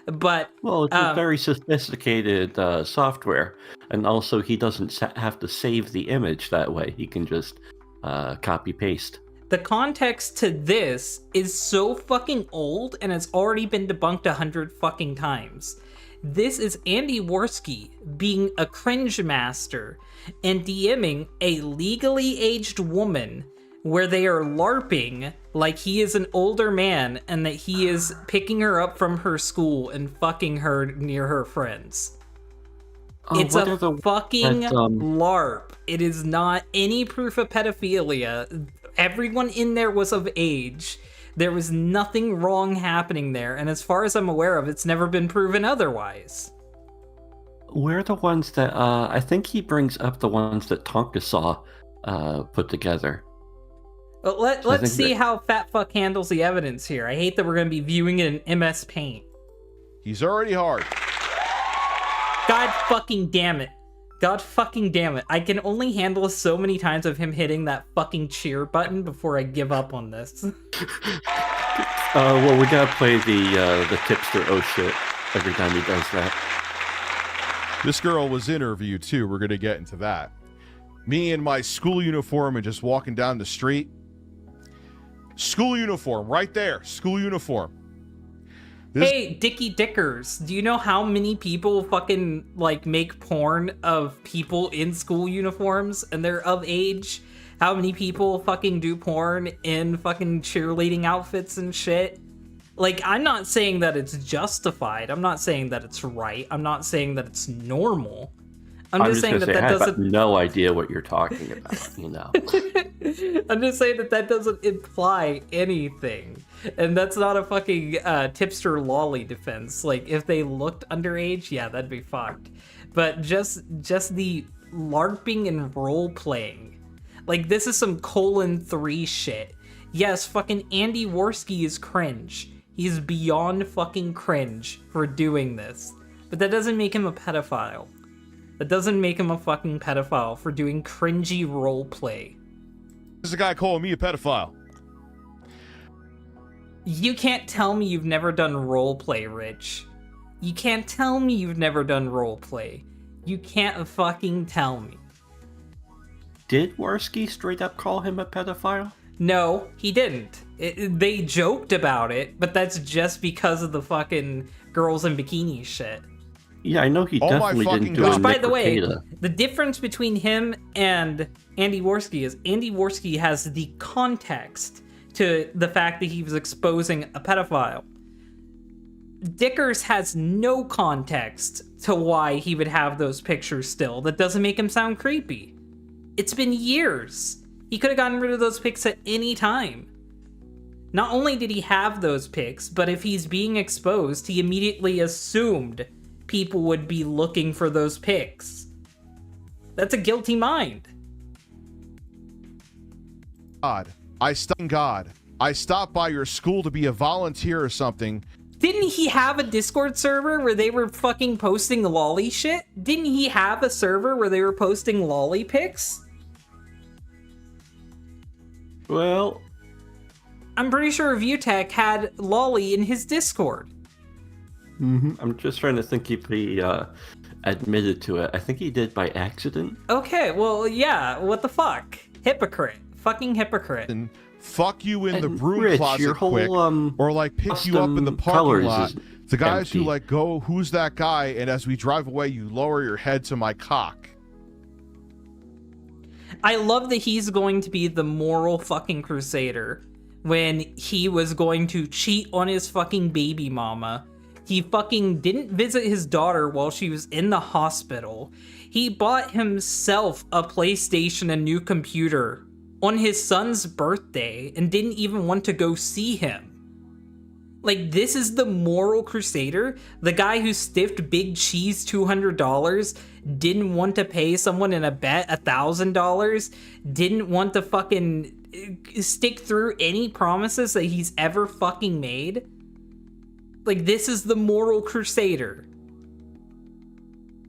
But well, it's a very sophisticated software, and also he doesn't have to save the image that way. He can just copy paste. The context to this is so fucking old, and it's already been debunked 100 fucking times. This is Andy Warski being a cringe master and DMing a legally aged woman where they are LARPing like he is an older man and that he is picking her up from her school and fucking her near her friends. It's a fucking LARP. It is not any proof of pedophilia. Everyone in there was of age. There was nothing wrong happening there, and as far as I'm aware of, it's never been proven otherwise. We're the ones that, I think he brings up the ones that Tonka Saw put together. Well, let's see how Fat Fuck handles the evidence here. I hate that we're going to be viewing it in MS Paint. He's already hard. God fucking damn it. God fucking damn it. I can only handle so many times of him hitting that fucking cheer button before I give up on this. Well, we gotta play the tipster oh shit every time he does that. This girl was interviewed too. We're gonna get into that. Me in my school uniform and just walking down the street. School uniform, right there. School uniform. Hey, Dicky Dickers, do you know how many people fucking, like, make porn of people in school uniforms and they're of age? How many people fucking do porn in fucking cheerleading outfits and shit? Like, I'm not saying that it's justified. I'm not saying that it's right. I'm not saying that it's normal. I'm just saying that doesn't... I have no idea what you're talking about, you know. I'm just saying that doesn't imply anything. And that's not a fucking tipster lolly defense. Like, if they looked underage, yeah, that'd be fucked. But just the LARPing and role-playing. Like, this is some 3 shit. Yes, fucking Andy Warski is cringe. He's beyond fucking cringe for doing this. But that doesn't make him a pedophile. That doesn't make him a fucking pedophile for doing cringy roleplay. This is a guy calling me a pedophile. You can't tell me you've never done roleplay, Rich. You can't tell me you've never done roleplay. You can't fucking tell me. Did Warski straight up call him a pedophile? No, he didn't. They joked about it, but that's just because of the fucking girls in bikini shit. Yeah, I know he definitely didn't do it. Which, by the way, the difference between him and Andy Warski is Andy Warski has the context to the fact that he was exposing a pedophile. Dickers has no context to why he would have those pictures still. That doesn't make him sound creepy. It's been years. He could have gotten rid of those pics at any time. Not only did he have those pics, but if he's being exposed, he immediately assumed people would be looking for those pics. That's a guilty mind. God, I stopped by your school to be a volunteer or something. Didn't he have a Discord server where they were fucking posting lolly shit? Didn't he have a server where they were posting lolly pics? Well, I'm pretty sure ViewTech had lolly in his Discord. I'm just trying to think if he admitted to it. I think he did by accident. Okay, well, yeah, what the fuck? Hypocrite. Fucking hypocrite. And fuck you in the broom Rich, closet your whole, quick, or like pick you up in the parking lot. The guys empty. who like go, who's that guy? And as we drive away, you lower your head to my cock. I love that he's going to be the moral fucking crusader when he was going to cheat on his fucking baby mama. He fucking didn't visit his daughter while she was in the hospital. He bought himself a PlayStation, a new computer, on his son's birthday and didn't even want to go see him. Like, this is the moral crusader? The guy who stiffed Big Cheese $200, didn't want to pay someone in a bet $1,000, didn't want to fucking stick through any promises that he's ever fucking made? Like, this is the moral crusader.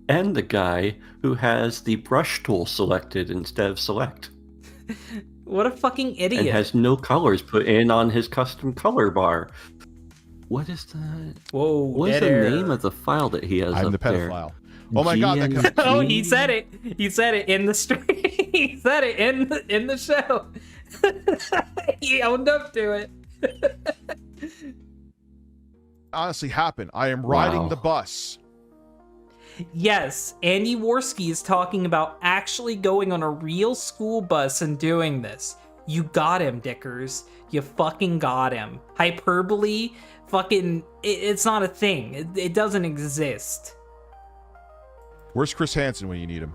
And the guy who has the brush tool selected instead of select. What a fucking idiot. And has no colors put in on his custom color bar. What is that? Whoa, what is the name of the file that he has I'm up the there? pedophile. Oh my god, that guy. Oh, he said it. He said it in the stream. He said it in the show. He owned up to it. Honestly happened. I am riding the bus. Yes, Andy Warski is talking about actually going on a real school bus and doing this. You got him, Dickers. You fucking got him. Hyperbole, fucking, it's not a thing. It doesn't exist. Where's Chris Hansen when you need him?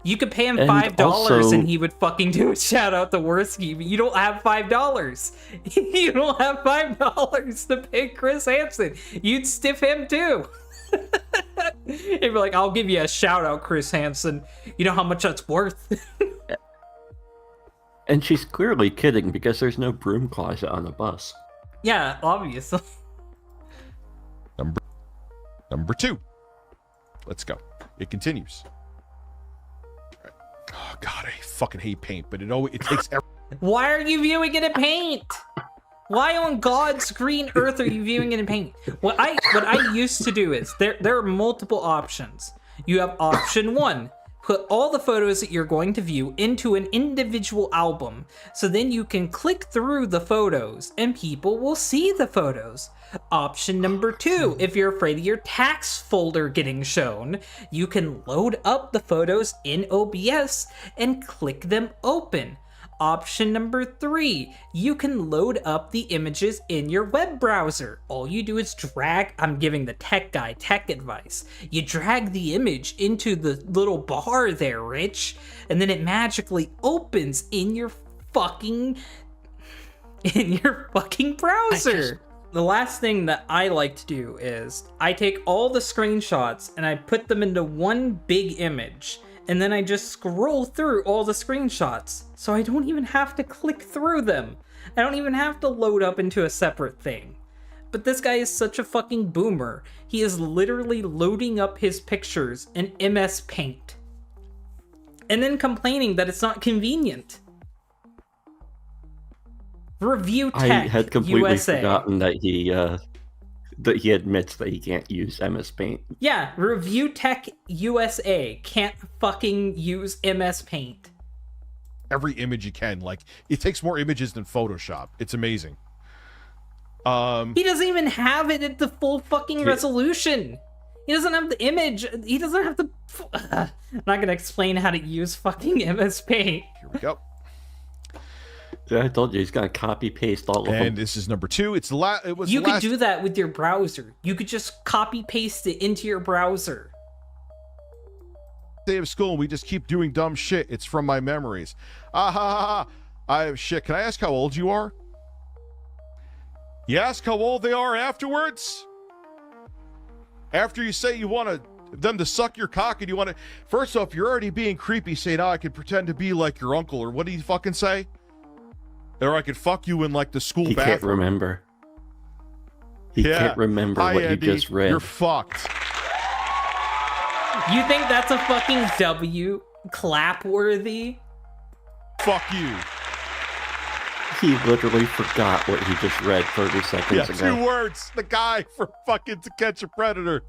You could pay him And $5 also, and he would fucking do a shout out to Warski, but you don't have $5. You don't have $5 to pay Chris Hansen. You'd stiff him too. He'd be like, I'll give you a shout out, Chris Hansen. You know how much that's worth? And she's clearly kidding because there's no broom closet on the bus. Yeah, obviously. Number 2. Let's go. It continues. Oh god, I fucking hate paint, but it takes Why are you viewing it in paint? Why on God's green earth are you viewing it in paint? What I used to do is there are multiple options. You have option 1, put all the photos that you're going to view into an individual album. So then you can click through the photos and people will see the photos. Option number 2, if you're afraid of your tax folder getting shown, you can load up the photos in OBS and click them open. Option number 3, you can load up the images in your web browser. All you do is drag, I'm giving the tech guy tech advice. You drag the image into the little bar there, Rich, and then it magically opens in your fucking browser. The last thing that I like to do is I take all the screenshots and I put them into one big image. And then I just scroll through all the screenshots, so I don't even have to click through them. I don't even have to load up into a separate thing. But this guy is such a fucking boomer. He is literally loading up his pictures in MS Paint. And then complaining that it's not convenient. Review Tech I had completely USA. forgotten that he admits that he can't use MS Paint. Yeah, Review Tech USA can't fucking use MS Paint. Every image you can. Like, it takes more images than Photoshop. It's amazing. He doesn't even have it at the full fucking resolution. He doesn't have the image. He doesn't have the... I'm not gonna explain how to use fucking MS Paint. Here we go. Yeah, I told you he's gonna copy paste all of them. And this is number 2. It's You could do that with your browser. You could just copy paste it into your browser. Day of school, we just keep doing dumb shit. It's from my memories. Ah ha ha ha. Shit, can I ask how old you are? You ask how old they are afterwards? After you say you want them to suck your cock and you want to... First off, you're already being creepy saying, oh, I could pretend to be like your uncle, or what do you fucking say? Or I could fuck you in like the school bathroom. He can't remember. He can't remember what Andy, you just read. You're fucked. You think that's a fucking W clap worthy? Fuck you. He literally forgot what he just read 30 seconds ago. 2 words. The guy from fucking To Catch a Predator.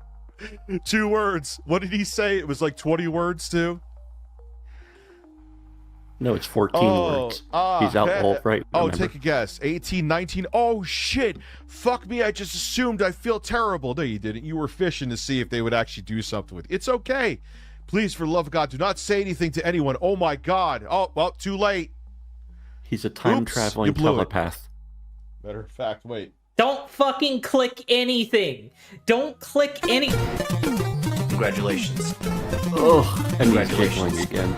2 words. What did he say? It was like 20 words too? No, it's 14 words. He's out old, right? Oh, take a guess. 18, 19. Oh, shit. Fuck me. I just assumed I feel terrible. No, you didn't. You were fishing to see if they would actually do something with it. It's okay. Please, for the love of God, do not say anything to anyone. Oh, my God. Oh, well, too late. He's a time-traveling telepath. Matter of fact, wait. Don't fucking click anything. Don't click any... Congratulations. Oh, and he's giggling again.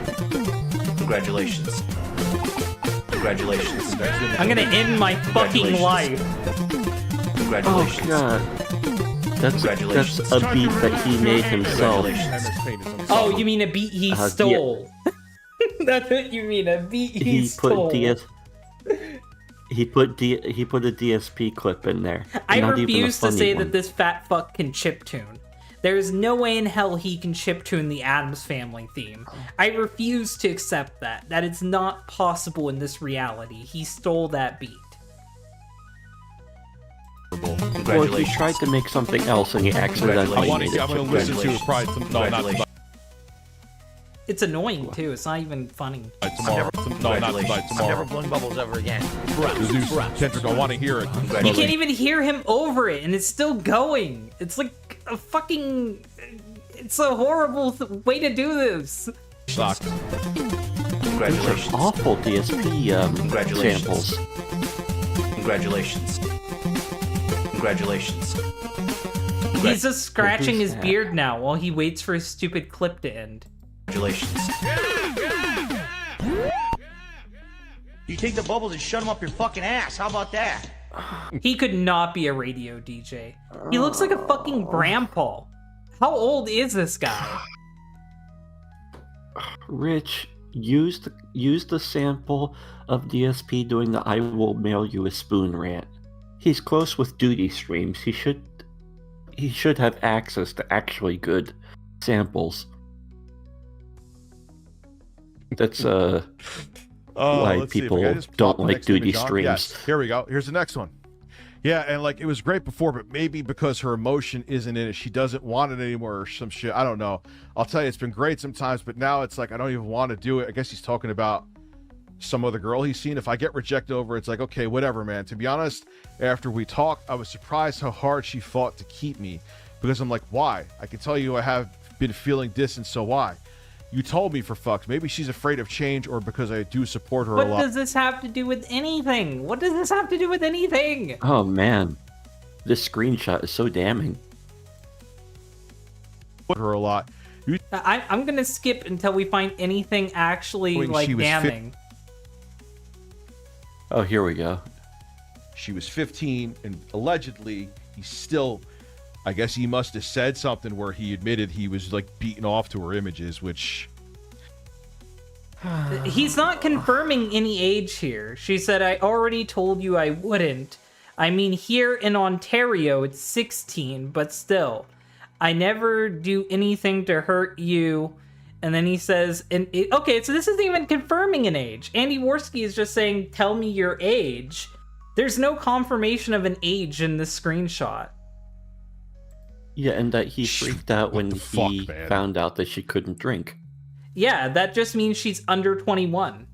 Congratulations. Congratulations. I'm gonna end my fucking life. Congratulations. Oh, God. That's a beat that he made himself. Oh, you mean a beat he stole? That's what you mean, a beat he stole. He put a DSP clip in there. I refuse to say that this fat fuck can chiptune. There is no way in hell he can chiptune the Addams Family theme. I refuse to accept that. That is not possible in this reality. He stole that beat. Well, he tried to make something else and he accidentally made it. I'm going to listen to it probably. No, not tonight. It's annoying too. It's not even funny. Tomorrow. No, not tonight. Tomorrow. I'm never blowing bubbles ever again. Kendrick, I want to hear it. You can't even hear him over it, and it's still going. It's like a fucking... It's a horrible way to do this. Sucked. Congratulations. Awful DSP samples. Congratulations. Congratulations. He's just scratching his beard now while he waits for his stupid clip to end. Congratulations. You take the bubbles and shut them up your fucking ass. How about that? He could not be a radio DJ. He looks like a fucking grandpa. How old is this guy? Rich, use the sample of DSP doing the "I will mail you a spoon" rant. He's close with duty streams. He should have access to actually good samples. That's why people don't like duty streams. Yes. Here we go. Here's the next one. Yeah, and like it was great before, but maybe because her emotion isn't in it, she doesn't want it anymore or some shit. I don't know. I'll tell you, it's been great sometimes, but now it's like I don't even want to do it. I guess he's talking about some other girl he's seen. If I get rejected over, it's like, okay, whatever, man. To be honest, after we talked, I was surprised how hard she fought to keep me, because I'm like, why? I can tell you I have been feeling distance, so why? You told me, for fucks. Maybe she's afraid of change, or because I do support her a lot. What does this have to do with anything? What does this have to do with anything? Oh man, this screenshot is so damning. Her a lot. I'm gonna skip until we find anything actually like damning. Oh, here we go. She was 15, and allegedly, he's still. I guess he must have said something where he admitted he was like beating off to her images, which He's not confirming any age here. She said, I already told you I wouldn't. I mean, here in Ontario, it's 16, but still. I never do anything to hurt you. And then he says, okay, so this isn't even confirming an age. Andy Warski is just saying, tell me your age. There's no confirmation of an age in this screenshot. Yeah, and that he freaked out when he found out that she couldn't drink. Yeah, that just means she's under 21.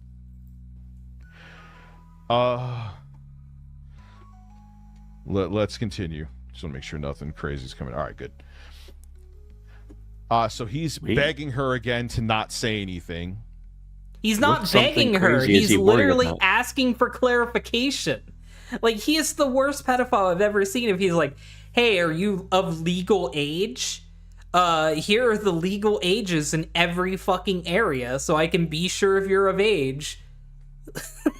Let's continue. Just want to make sure nothing crazy is coming. All right, good. So he's begging her again to not say anything. He's not begging her. He's literally asking for clarification. Like, he is the worst pedophile I've ever seen. If he's like, hey, are you of legal age? Here are the legal ages in every fucking area, so I can be sure if you're of age.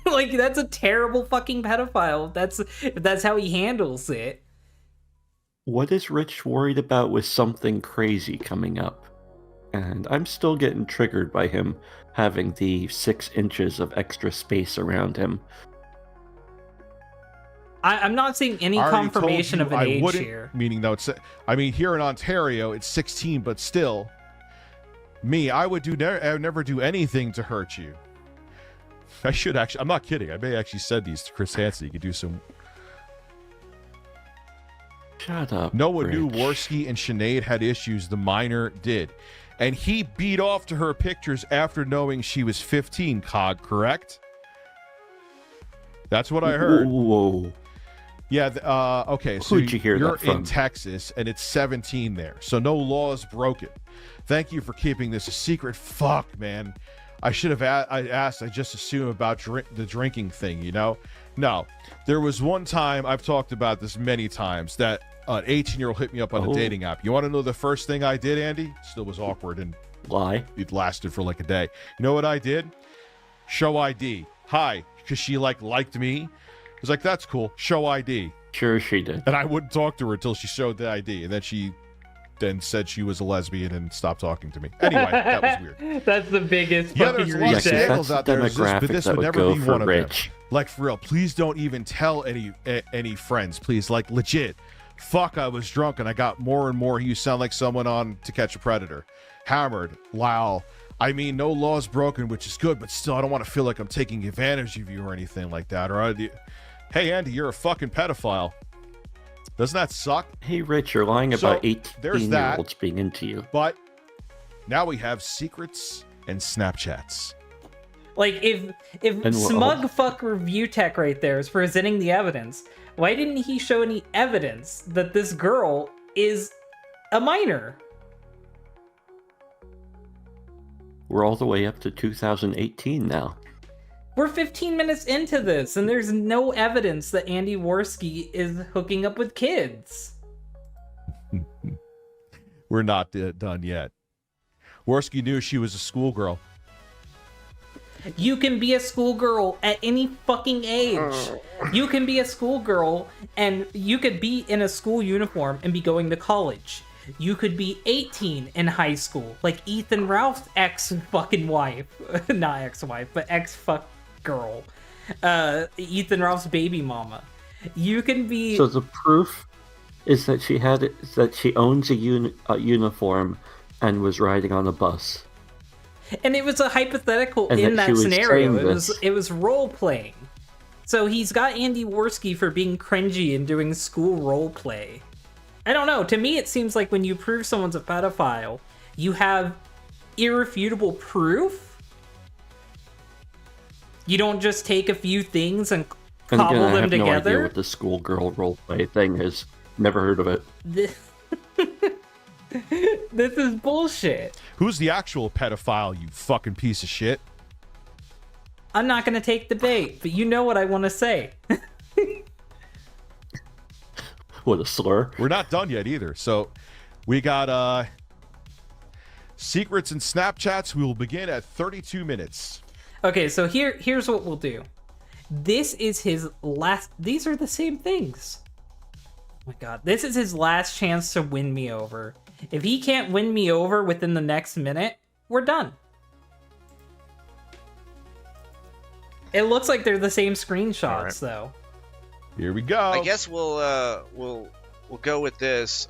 Like, that's a terrible fucking pedophile. That's how he handles it. What is Rich worried about with something crazy coming up? And I'm still getting triggered by him having the 6 inches of extra space around him. I'm not seeing any confirmation of an age here. Meaning, though, here in Ontario, it's 16, but still, I would never do anything to hurt you. I should actually. I'm not kidding. I may actually said these to Chris Hansen. You could do some. Shut up. No one knew Warski and Sinead had issues. The minor did, and he beat off to her pictures after knowing she was 15. Cog, correct? That's what I heard. Whoa. Yeah, okay, so Who'd you hear you're that from? In Texas, and it's 17 there, so no law is broken. Thank you for keeping this a secret. Fuck, man. I should have asked. I just assumed about the drinking thing, you know? No. There was one time, I've talked about this many times, that an 18-year-old hit me up on a dating app. You want to know the first thing I did, Andy? Still was awkward, and lie. It lasted for like a day. You know what I did? Show ID. Hi, because she liked me. I was like, that's cool. Show ID. Sure she did. And I wouldn't talk to her until she showed the ID. And then she said she was a lesbian and stopped talking to me. Anyway, that was weird. That's the biggest fucking fucking there's a lot of reset. scandals out there, but this would never be one of them. Rich. Like, for real, please don't even tell any friends, please. Like, legit. Fuck, I was drunk and I got more and more. You sound like someone on To Catch a Predator. Hammered. Wow. I mean, no laws broken, which is good, but still, I don't want to feel like I'm taking advantage of you or anything like that. Or hey, Andy, you're a fucking pedophile. Doesn't that suck? Hey, Rich, you're lying about 18-year-olds being into you. But now we have secrets and Snapchats. Like, if smug fuck review tech right there is presenting the evidence, why didn't he show any evidence that this girl is a minor? We're all the way up to 2018 now. We're 15 minutes into this, and there's no evidence that Andy Warski is hooking up with kids. We're not done yet. Warski knew she was a schoolgirl. You can be a schoolgirl at any fucking age. You can be a schoolgirl, and you could be in a school uniform and be going to college. You could be 18 in high school, like Ethan Ralph's ex-fucking wife. Not ex-wife, but ex-fuck girl. Ethan Ralph's baby mama. You can be... So the proof is that she owns a uniform and was riding on a bus. And it was a hypothetical and in that scenario. It was role playing. So he's got Andy Warski for being cringy and doing school role play. I don't know. To me, it seems like when you prove someone's a pedophile, you have irrefutable proof. You don't just take a few things and cobble them I have together. no idea what the schoolgirl roleplay thing is. Never heard of it. This is bullshit. Who's the actual pedophile, you fucking piece of shit? I'm not going to take the bait, but you know what I want to say. What a slur. We're not done yet either. So we got secrets and Snapchats. We will begin at 32 minutes. Okay, so here's what we'll do. This is his last... These are the same things. Oh my god. This is his last chance to win me over. If he can't win me over within the next minute, we're done. It looks like they're the same screenshots, though. Here we go. I guess we'll go with this.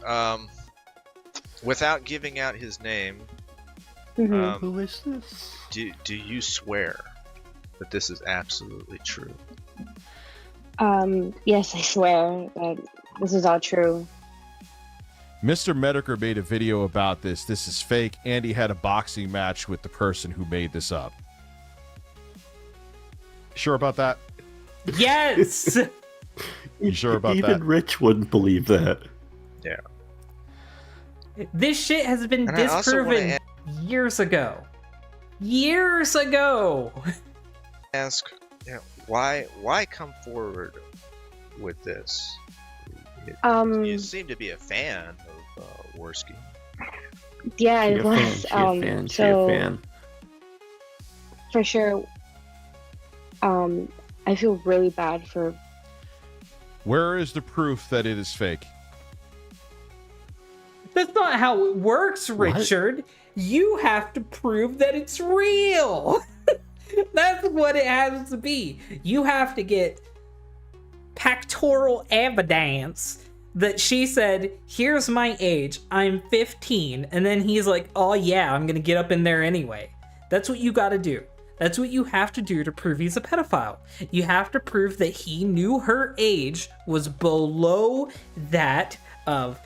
Without giving out his name, Who is this? do you swear that this is absolutely true? Yes, I swear that this is all true. Mr. Mediker made a video about this. This is fake. Andy had a boxing match with the person who made this up. Sure about that? Yes! You sure about Even that? Rich wouldn't believe that. Yeah. This shit has been And I also wanna disproven years ago. Years ago! Ask, why come forward with this? You seem to be a fan of Warski. Yeah, She it a was. fan, she a So fan. for sure, I feel really bad for. Where is the proof that it is fake? That's not how it works, Richard. You have to prove that it's real. That's what it has to be. You have to get pictorial evidence that she said, here's my age, I'm 15, and then he's like, oh yeah, I'm gonna get up in there anyway. That's what you gotta do. That's what you have to do to prove he's a pedophile. You have to prove that he knew her age was below that of,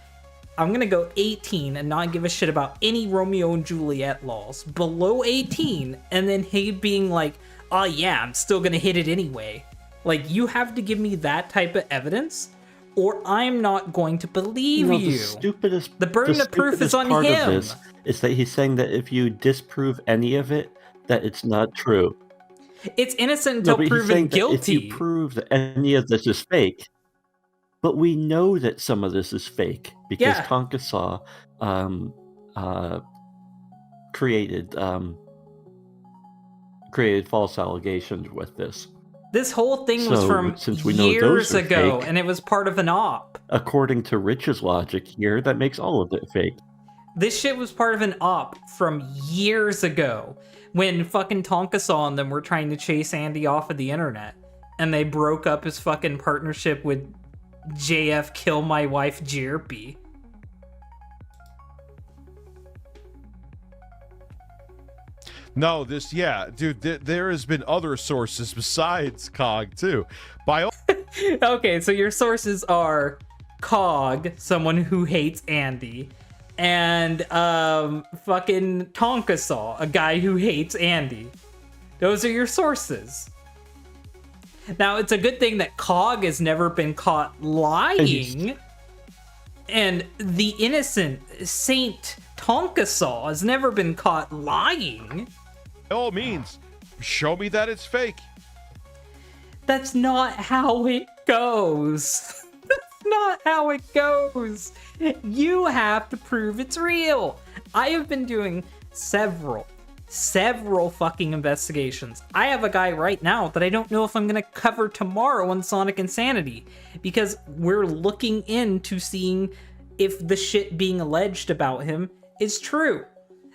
I'm gonna go 18 and not give a shit about any Romeo and Juliet laws. Below 18, and then he being like, oh yeah, I'm still gonna hit it anyway. Like, you have to give me that type of evidence, or I'm not going to believe you. The burden of proof is on part him. Of this is that he's saying that if you disprove any of it, that it's not true. It's innocent until but he's proven saying that guilty. if you prove that any of this is fake, but we know that some of this is fake because Tonka Saw created false allegations with this. This whole thing was from since we know years those are ago, fake, and it was part of an op. According to Rich's logic here, that makes all of it fake. This shit was part of an op from years ago, when fucking Tonka Saw and them were trying to chase Andy off of the internet, and they broke up his fucking partnership with JF Kill My Wife Jerpy. No, dude, there has been other sources besides COG too. Okay, so your sources are COG, someone who hates Andy, and fucking Tonka Saw, a guy who hates Andy. Those are your sources. Now, it's a good thing that COG has never been caught lying, and the innocent Saint Tonka Saw has never been caught lying. By all means, show me that it's fake. That's not how it goes. That's not how it goes. You have to prove it's real. I have been doing several fucking investigations. I have a guy right now that I don't know if I'm gonna cover tomorrow on Sonic Insanity, because we're looking into seeing if the shit being alleged about him is true.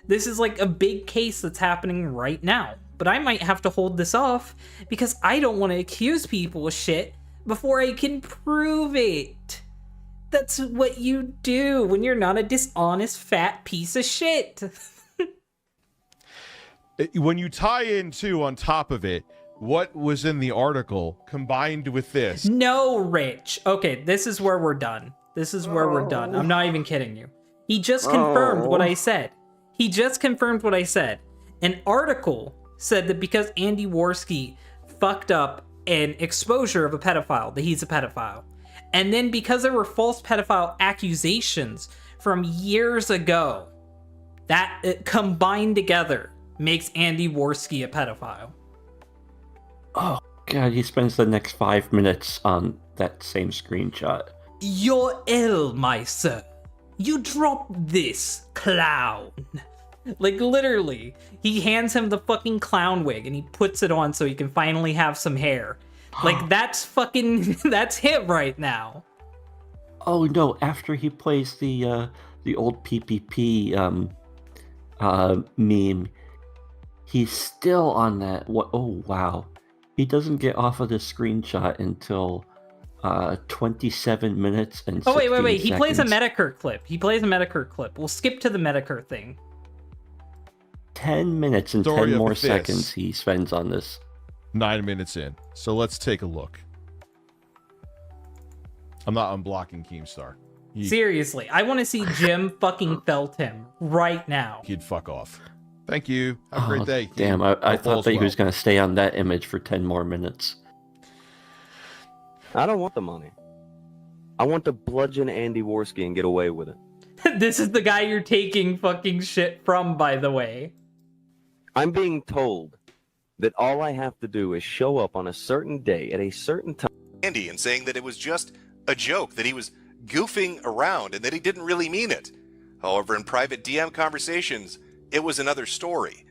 This is like a big case that's happening right now, but I might have to hold this off because I don't want to accuse people of shit before I can prove it. That's what you do when you're not a dishonest fat piece of shit. When you tie in too, on top of it, what was in the article combined with this. No, Rich. Okay, this is where we're done. This is where we're done. I'm not even kidding you. He just confirmed what I said. He just confirmed what I said. An article said that because Andy Warski fucked up an exposure of a pedophile, that he's a pedophile. And then because there were false pedophile accusations from years ago, that combined together makes Andy Warski a pedophile. Oh, God, he spends the next 5 minutes on that same screenshot. You're ill, my sir. You dropped this, clown. Like, literally, he hands him the fucking clown wig and he puts it on so he can finally have some hair. Like, that's fucking, that's him right now. Oh, no, after he plays the old PPP meme, he's still on that. What? Oh, wow. He doesn't get off of this screenshot until 27 minutes and 16 wait. He plays a seconds. Medicare clip. We'll skip to the Medicare thing. 10 minutes and Story 10 of more this. seconds he spends on this. 9 minutes in. So let's take a look. I'm not unblocking Keemstar. Seriously, I want to see Jim fucking felt him right now. He'd fuck off. Thank you. Have a great day. Keem. Damn, I Hope thought all's that he well. was going to stay on that image for 10 more minutes. I don't want the money. I want to bludgeon Andy Warski and get away with it. This is the guy you're taking fucking shit from, by the way. I'm being told that all I have to do is show up on a certain day at a certain time. Andy and saying that it was just a joke, that he was goofing around and that he didn't really mean it. However, in private DM conversations, it was another story.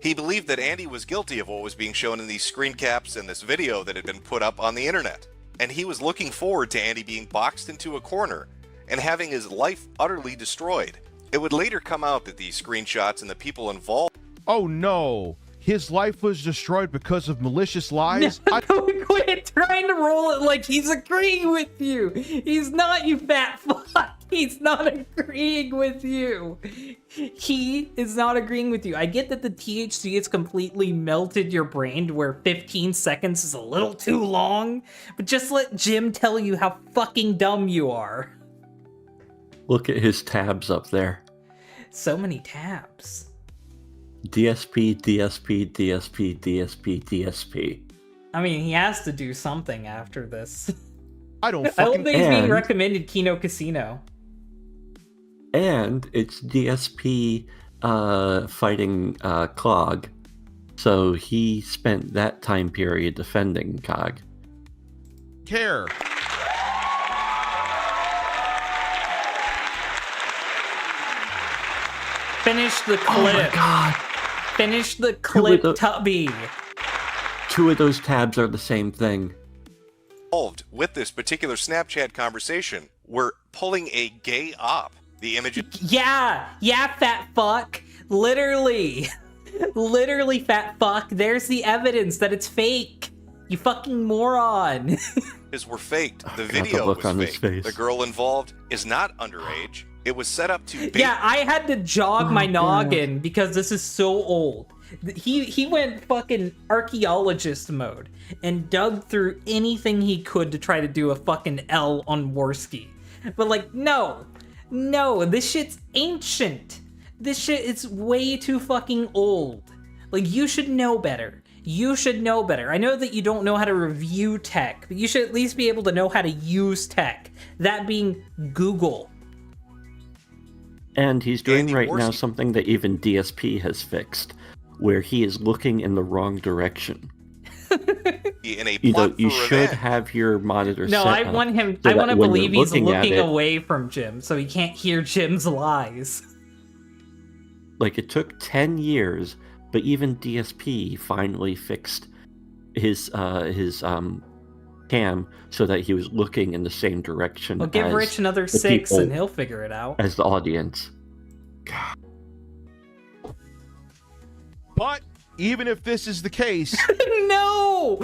He believed that Andy was guilty of what was being shown in these screen caps and this video that had been put up on the internet. And he was looking forward to Andy being boxed into a corner and having his life utterly destroyed. It would later come out that these screenshots and the people involved... Oh no. His life was destroyed because of malicious lies? Quit trying to roll it like he's agreeing with you. He's not, you fat fuck. He's not agreeing with you. He is not agreeing with you. I get that the THC has completely melted your brain to where 15 seconds is a little too long, but just let Jim tell you how fucking dumb you are. Look at his tabs up there. So many tabs. DSP, DSP, DSP, DSP, DSP. I mean, he has to do something after this. I don't I fucking... don't think he's being recommended Kino Casino. And it's DSP fighting Clog. So he spent that time period defending Cog. care. Finish the clip. Oh my god. Finish the clip, Tubby. Two of those tabs are the same thing. Involved with this particular Snapchat conversation were pulling a gay op. The images... Yeah, fat fuck. Literally. Literally, fat fuck. There's the evidence that it's fake. You fucking moron. were faked. The God, video the look was on his fake. face. The girl involved is not underage. It was set up to... Yeah, I had to jog my noggin because this is so old. He went fucking archaeologist mode and dug through anything he could to try to do a fucking L on Warski. But like, no, this shit's ancient. This shit is way too fucking old. Like, you should know better. You should know better. I know that you don't know how to review tech, but you should at least be able to know how to use tech. That being Google. And he's doing Andy right now Warski. something that even DSP has fixed, where he is looking in the wrong direction. in a You plot know, you for should revenge. have your monitor No, set I up want him. so I want to that when believe you're he's looking at looking it, away from Jim, so he can't hear Jim's lies. Like, it took 10 years, but even DSP finally fixed his cam so that he was looking in the same direction. Well, give as Rich another the 6 people- and he'll figure it out. as the audience. But even if this is the case, No,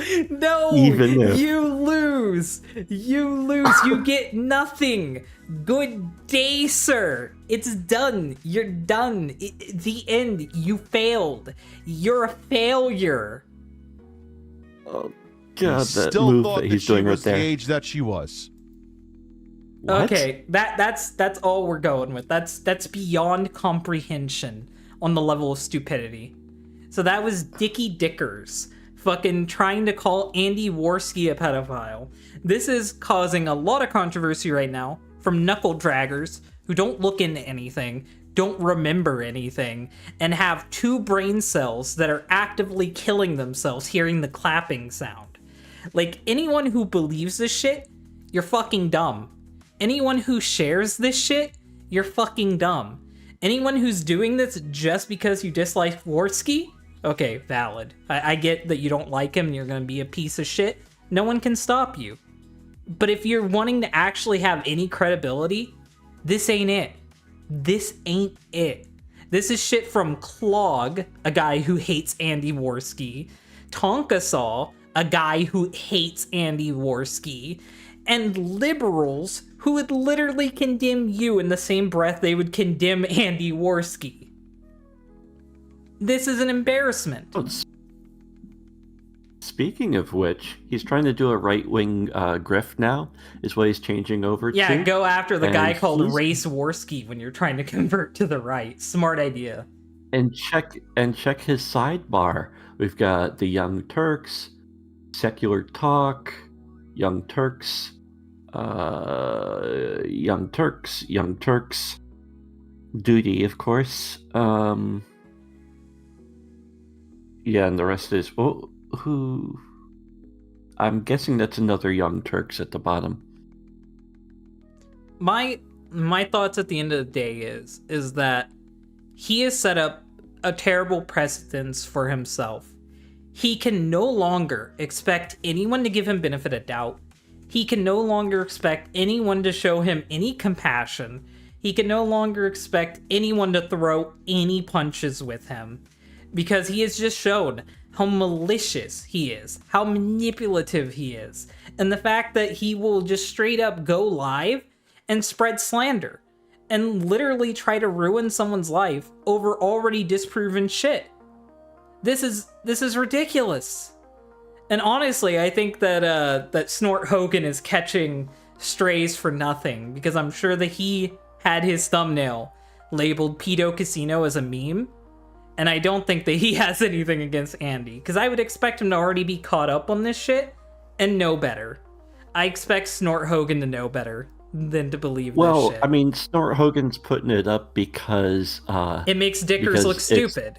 Even if. you lose. You get nothing. Good day, sir. It's done. You're done. The end. You failed. You're a failure. Oh, God, that Still move thought that that he's she doing right was the there. age that she was. What? Okay, that's all we're going with. That's beyond comprehension on the level of stupidity. So that was Dickie Dickers fucking trying to call Andy Warski a pedophile. This is causing a lot of controversy right now from knuckle draggers who don't look into anything, don't remember anything, and have 2 brain cells that are actively killing themselves hearing the clapping sound. Like, anyone who believes this shit, you're fucking dumb. Anyone who shares this shit, you're fucking dumb. Anyone who's doing this just because you dislike Warski, okay, valid. I get that you don't like him and you're gonna be a piece of shit. No one can stop you. But if you're wanting to actually have any credibility, this ain't it. This ain't it. This is shit from Clog, a guy who hates Andy Warski, Tonkasaw, a guy who hates Andy Warski, and liberals who would literally condemn you in the same breath they would condemn Andy Warski. This is an embarrassment. Speaking of which, he's trying to do a right-wing grift now, is what he's changing over to. Yeah, go after the guy And called he's- Race Warski when you're trying to convert to the right. Smart idea. And check his sidebar. We've got the Young Turks, Secular Talk, Young Turks, Young Turks, Duty, of course. Yeah, and the rest is who? I'm guessing that's another Young Turks at the bottom. My thoughts at the end of the day is that he has set up a terrible precedence for himself. He can no longer expect anyone to give him benefit of doubt. He can no longer expect anyone to show him any compassion. He can no longer expect anyone to throw any punches with him. Because he has just shown how malicious he is, how manipulative he is, and the fact that he will just straight up go live and spread slander and literally try to ruin someone's life over already disproven shit. This is ridiculous. And honestly, I think that Snort Hogan is catching strays for nothing, because I'm sure that he had his thumbnail labeled Pedo Casino as a meme. And I don't think that he has anything against Andy, because I would expect him to already be caught up on this shit and know better. I expect Snort Hogan to know better than to believe this shit. I mean, Snort Hogan's putting it up because... it makes Dickers look stupid.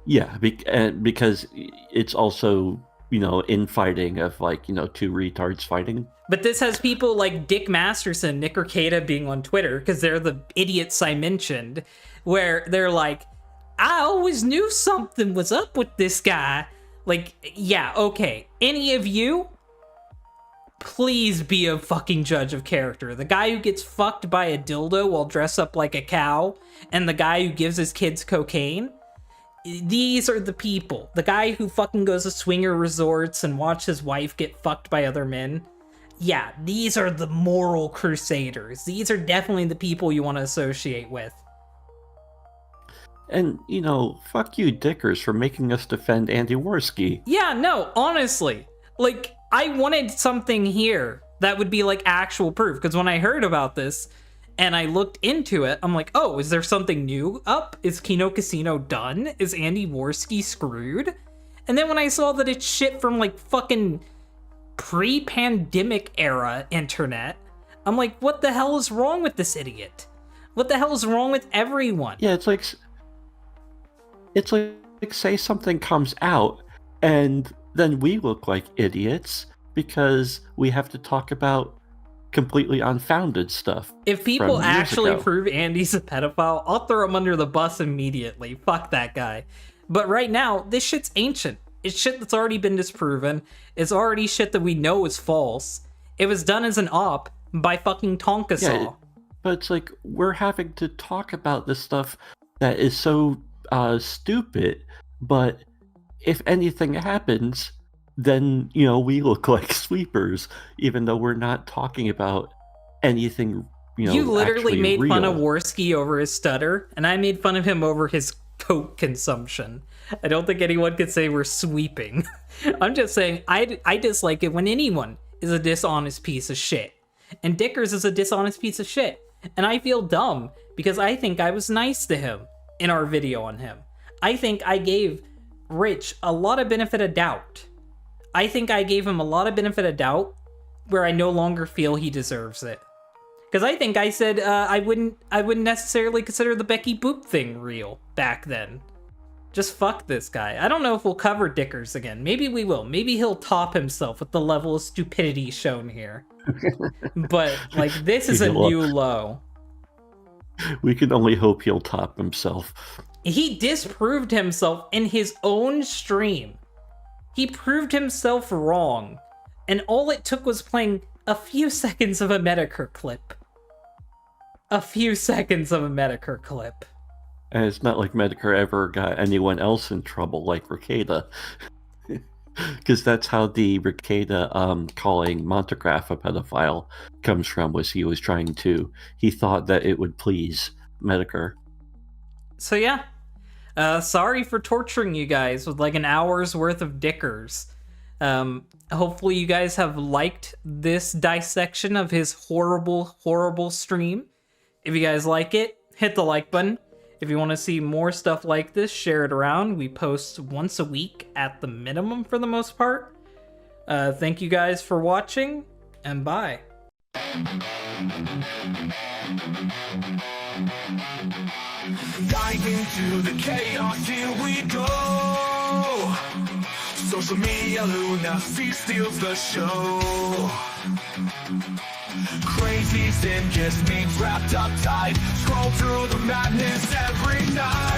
Yeah, because it's also, infighting of, 2 retards fighting. But this has people like Dick Masterson, Nick Arcata being on Twitter, because they're the idiots I mentioned, where they're like, I always knew something was up with this guy. Like, yeah, okay. Any of you, please be a fucking judge of character. The guy who gets fucked by a dildo while dressed up like a cow, and the guy who gives his kids cocaine, these are the people. The guy who fucking goes to swinger resorts and watches his wife get fucked by other men. Yeah, these are the moral crusaders. These are definitely the people you want to associate with. And, fuck you, Dickers, for making us defend Andy Warski. Yeah, no, honestly. Like, I wanted something here that would be, like, actual proof. Because when I heard about this, and I looked into it, I'm like, oh, is there something new up? Is Kino Casino done? Is Andy Warski screwed? And then when I saw that it's shit from, like, fucking pre-pandemic era internet, I'm like, what the hell is wrong with this idiot? What the hell is wrong with everyone? Yeah, it's like say something comes out and then we look like idiots because we have to talk about completely unfounded stuff. If people from years actually ago. prove Andy's a pedophile, I'll throw him under the bus immediately. Fuck that guy. But right now, this shit's ancient. It's shit that's already been disproven. It's already shit that we know is false. It was done as an op by fucking Tonkasaw. Yeah, but it's like we're having to talk about this stuff that is so stupid, but if anything happens, then we look like sleepers, even though we're not talking about anything. You literally actually made fun real. of Warski over his stutter, and I made fun of him over his coke consumption. I don't think anyone could say we're sweeping. I'm just saying I dislike it when anyone is a dishonest piece of shit. And Dickers is a dishonest piece of shit. And I feel dumb because I think I was nice to him in our video on him. I think I gave Rich a lot of benefit of doubt. I think I gave him a lot of benefit of doubt where I no longer feel he deserves it. Because I think I said I wouldn't necessarily consider the Becky Boop thing real back then. Just fuck this guy. I don't know if we'll cover Dickers again. Maybe we will. Maybe he'll top himself with the level of stupidity shown here. But, like, this is a new low. We can only hope he'll top himself. He disproved himself in his own stream. He proved himself wrong. And all it took was playing a few seconds of a Medicare clip. A few seconds of a Medicare clip. And it's not like Medicare ever got anyone else in trouble like Ricada. Because that's how the Ricada calling Montegraph a pedophile comes from, was he thought that it would please Medicare. So yeah, sorry for torturing you guys with like an hour's worth of Dickers. Hopefully you guys have liked this dissection of his horrible, horrible stream. If you guys like it, hit the like button. If you want to see more stuff like this, share it around. We post once a week at the minimum for the most part. Thank you guys for watching, and bye. Dive into the chaos, here we go. Social media lunacy steals the show. Crazy sin just means wrapped up tight. Scroll through the madness every night.